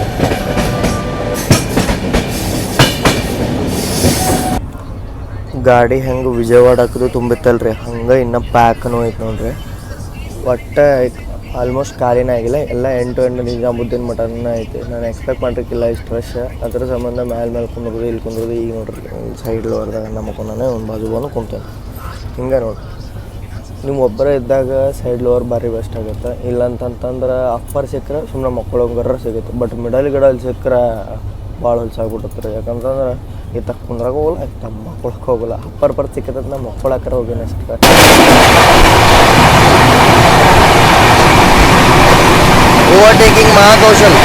ಗಾಡಿ ಹೆಂಗೆ ವಿಜಯವಾಡ ಹಾಕಿದ್ರು ತುಂಬಿತ್ತಲ್ರಿ ಹಂಗೆ ಇನ್ನೂ ಪ್ಯಾಕ್ನೂ ಐತೆ ನೋಡ್ರಿ. ಒಟ್ಟು ಆಲ್ಮೋಸ್ಟ್ ಖಾಲಿನೇ ಆಗಿಲ್ಲ, ಎಲ್ಲ ಎಂಟು ನಿಜಾಮುದ್ದೀನ್ ಮಠನೇ ಐತಿ. ನಾನು ಎಕ್ಸ್ಪೆಕ್ಟ್ ಮಾಡಿರ್ಕಿಲ್ಲ ಇಷ್ಟು ರಶ್. ಅದ್ರ ಸಂಬಂಧ ಮೇಲೆ ಕುಂದ್ರದು ಇಲ್ಲಿ ಕುಂದ್ರದು. ಈಗ ನೋಡ್ರಿ ಸೈಡ್ ಲೋರ್ದಾಗ ನಮ್ಮ ಕೊನೇ ಒಂದು ಬಾಜು ಬಂದು ಕುಂತೇನೆ. ಹಿಂಗೆ ನೋಡ್ರಿ, ನೀವು ಒಬ್ಬರೇ ಇದ್ದಾಗ ಸೈಡ್ ಲೋವರ್ ಭಾರಿ ಬೆಸ್ಟ್ ಆಗುತ್ತೆ. ಇಲ್ಲಂತಂತಂದ್ರೆ ಅಪ್ಪರ್ ಸಿಕ್ಕರೆ ಸುಮ್ಮನೆ ಮಕ್ಕಳಂಗರ ಸಿಗುತ್ತೆ. ಬಟ್ ಮಿಡಲ್ ಸಿಕ್ಕರೆ ಭಾಳ ಹೊಲ್ಸಾಗ್ಬಿಟ್ಟತ್ರಿ. ಯಾಕಂತಂದ್ರೆ ಈತ ಕುಂದ್ರಾಗ ಹೋಗಲ್ಲ, ಈತ ಮಕ್ಕೊಳಕ್ಕೆ ಹೋಗಲ್ಲ. ಅಪ್ಪರ್ ಸಿಕ್ಕತ್ತ ನಾ ಮಕ್ಕಳಕ್ಕರ ಹೋಗ್ಯಾನ ಅಷ್ಟೇ. ಓವರ್ಟೇಕಿಂಗ್ ಮಹಾಕೌಶಲ್.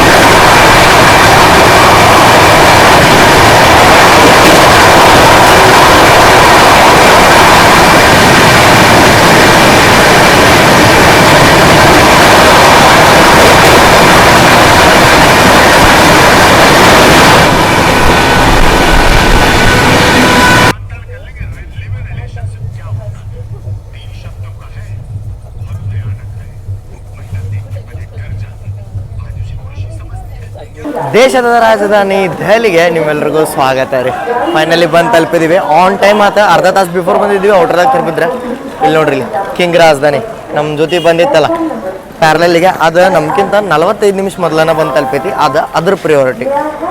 ದೇಶದ ರಾಜಧಾನಿ ದೆಹಲಿಗೆ ನಿಮ್ಮೆಲ್ರಿಗೂ ಸ್ವಾಗತ ರೀ. ಫೈನಲಿ ಬಂದು ತಲುಪಿದ್ದೀವಿ. ಆನ್ ಟೈಮ್ ಅರ್ಧ ತಾಸು ಬಿಫೋರ್ ಬಂದಿದ್ವಿ. ಔಟ್ರದಾಗ ತಲುಪಿದ್ರೆ ಇಲ್ಲಿ ನೋಡ್ರಿ, ಇಲ್ಲಿ ಕಿಂಗ್ ರಾಜಧಾನಿ ನಮ್ಮ ಜೊತೆ ಬಂದಿತ್ತಲ್ಲ ಪ್ಯಾರಲಲ್ಲಿಗೆ, ಅದು ನಮ್ಗಿಂತ 45 ನಿಮಿಷ ಮೊದಲನ ಬಂದು ತಲುಪೈತಿ. ಅದ್ರ ಪ್ರಿಯಾರಿಟಿ.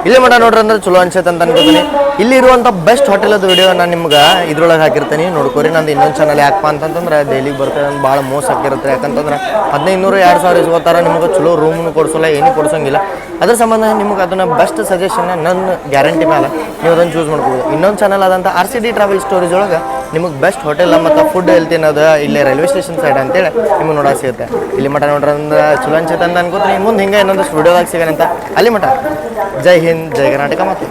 ಇಲ್ಲಿ ಮಠ ನೋಡ್ರಿ ಅಂದ್ರೆ ಚಲೋ ಅನ್ಸೈತೆ ಅಂತ ಅನ್ಕೋತೀನಿ. ಇಲ್ಲಿ ಇರುವಂಥ ಬೆಸ್ಟ್ ಹೋಟೆಲದ ವಿಡಿಯೋ ನಾನು ನಿಮ್ಗೆ ಇದ್ರೊಳಗೆ ಹಾಕಿರ್ತೀನಿ, ನೋಡ್ಕೊರಿ. ನಂದು ಇನ್ನೊಂದು ಚಾನಲ್ ಯಾಕಪ್ಪ ಅಂತಂದ್ರೆ ಡೈಲಿಗೆ ಬರ್ತದೆ, ನಂದು ಭಾಳ ಮೋಸ ಆಗಿರುತ್ತೆ. ಯಾಕಂತಂದ್ರೆ 1500-2000 ಇಸ್ಕೋತಾರ, ನಿಮ್ಗೆ ಚಲೋ ರೂಮ್ನು ಕೊಡ್ಸೋಲ್ಲ, ಏನೂ ಕೊಡ್ಸೋಂಗಿಲ್ಲ. ಅದ್ರ ಸಂಬಂಧ ನಿಮ್ಗೆ ಅದನ್ನು ಬೆಸ್ಟ್ ಸಜೆಷನ್ನ ನನ್ನ ಗ್ಯಾರಂಟಿ ಮೇಲೆ ನೀವು ಅದನ್ನು ಚೂಸ್ ಮಾಡ್ಬೋದು. ಇನ್ನೊಂದು ಚಾನಲ್ ಆದಂಥ RCD ಟ್ರಾವೆಲ್ ಸ್ಟೋರೀಸ್ ಒಳಗೆ ನಿಮಗೆ ಬೆಸ್ಟ್ ಹೋಟೆಲ್ ಮತ್ತು ಫುಡ್ ಎಲ್ಲಿ ತಿನ್ನೋದು ಇಲ್ಲೇ ರೈಲ್ವೆ ಸ್ಟೇಷನ್ ಸೈಡ್ ಅಂತೇಳಿ ನಿಮ್ಗೆ ನೋಡೋಕೆ ಸಿಗುತ್ತೆ. ಇಲ್ಲಿ ಮಠ ನೋಡ್ರಿ ಅಂದ್ರೆ ಚಲೋ ಅನ್ಸುತ್ತೆ ಅಂತ ಅನ್ಕೋತೀನಿ. ಮುಂದೆ ಹಿಂಗೆ ಇನ್ನೊಂದಷ್ಟು ವಿಡಿಯೋದಾಗ ಸಿಗೋಣ ಅಂತ. ಅಲ್ಲಿ ಮಠ ಜೈ ಹಿಂದ್, ಜೈ ಕರ್ನಾಟಕ. ಮತ್ತು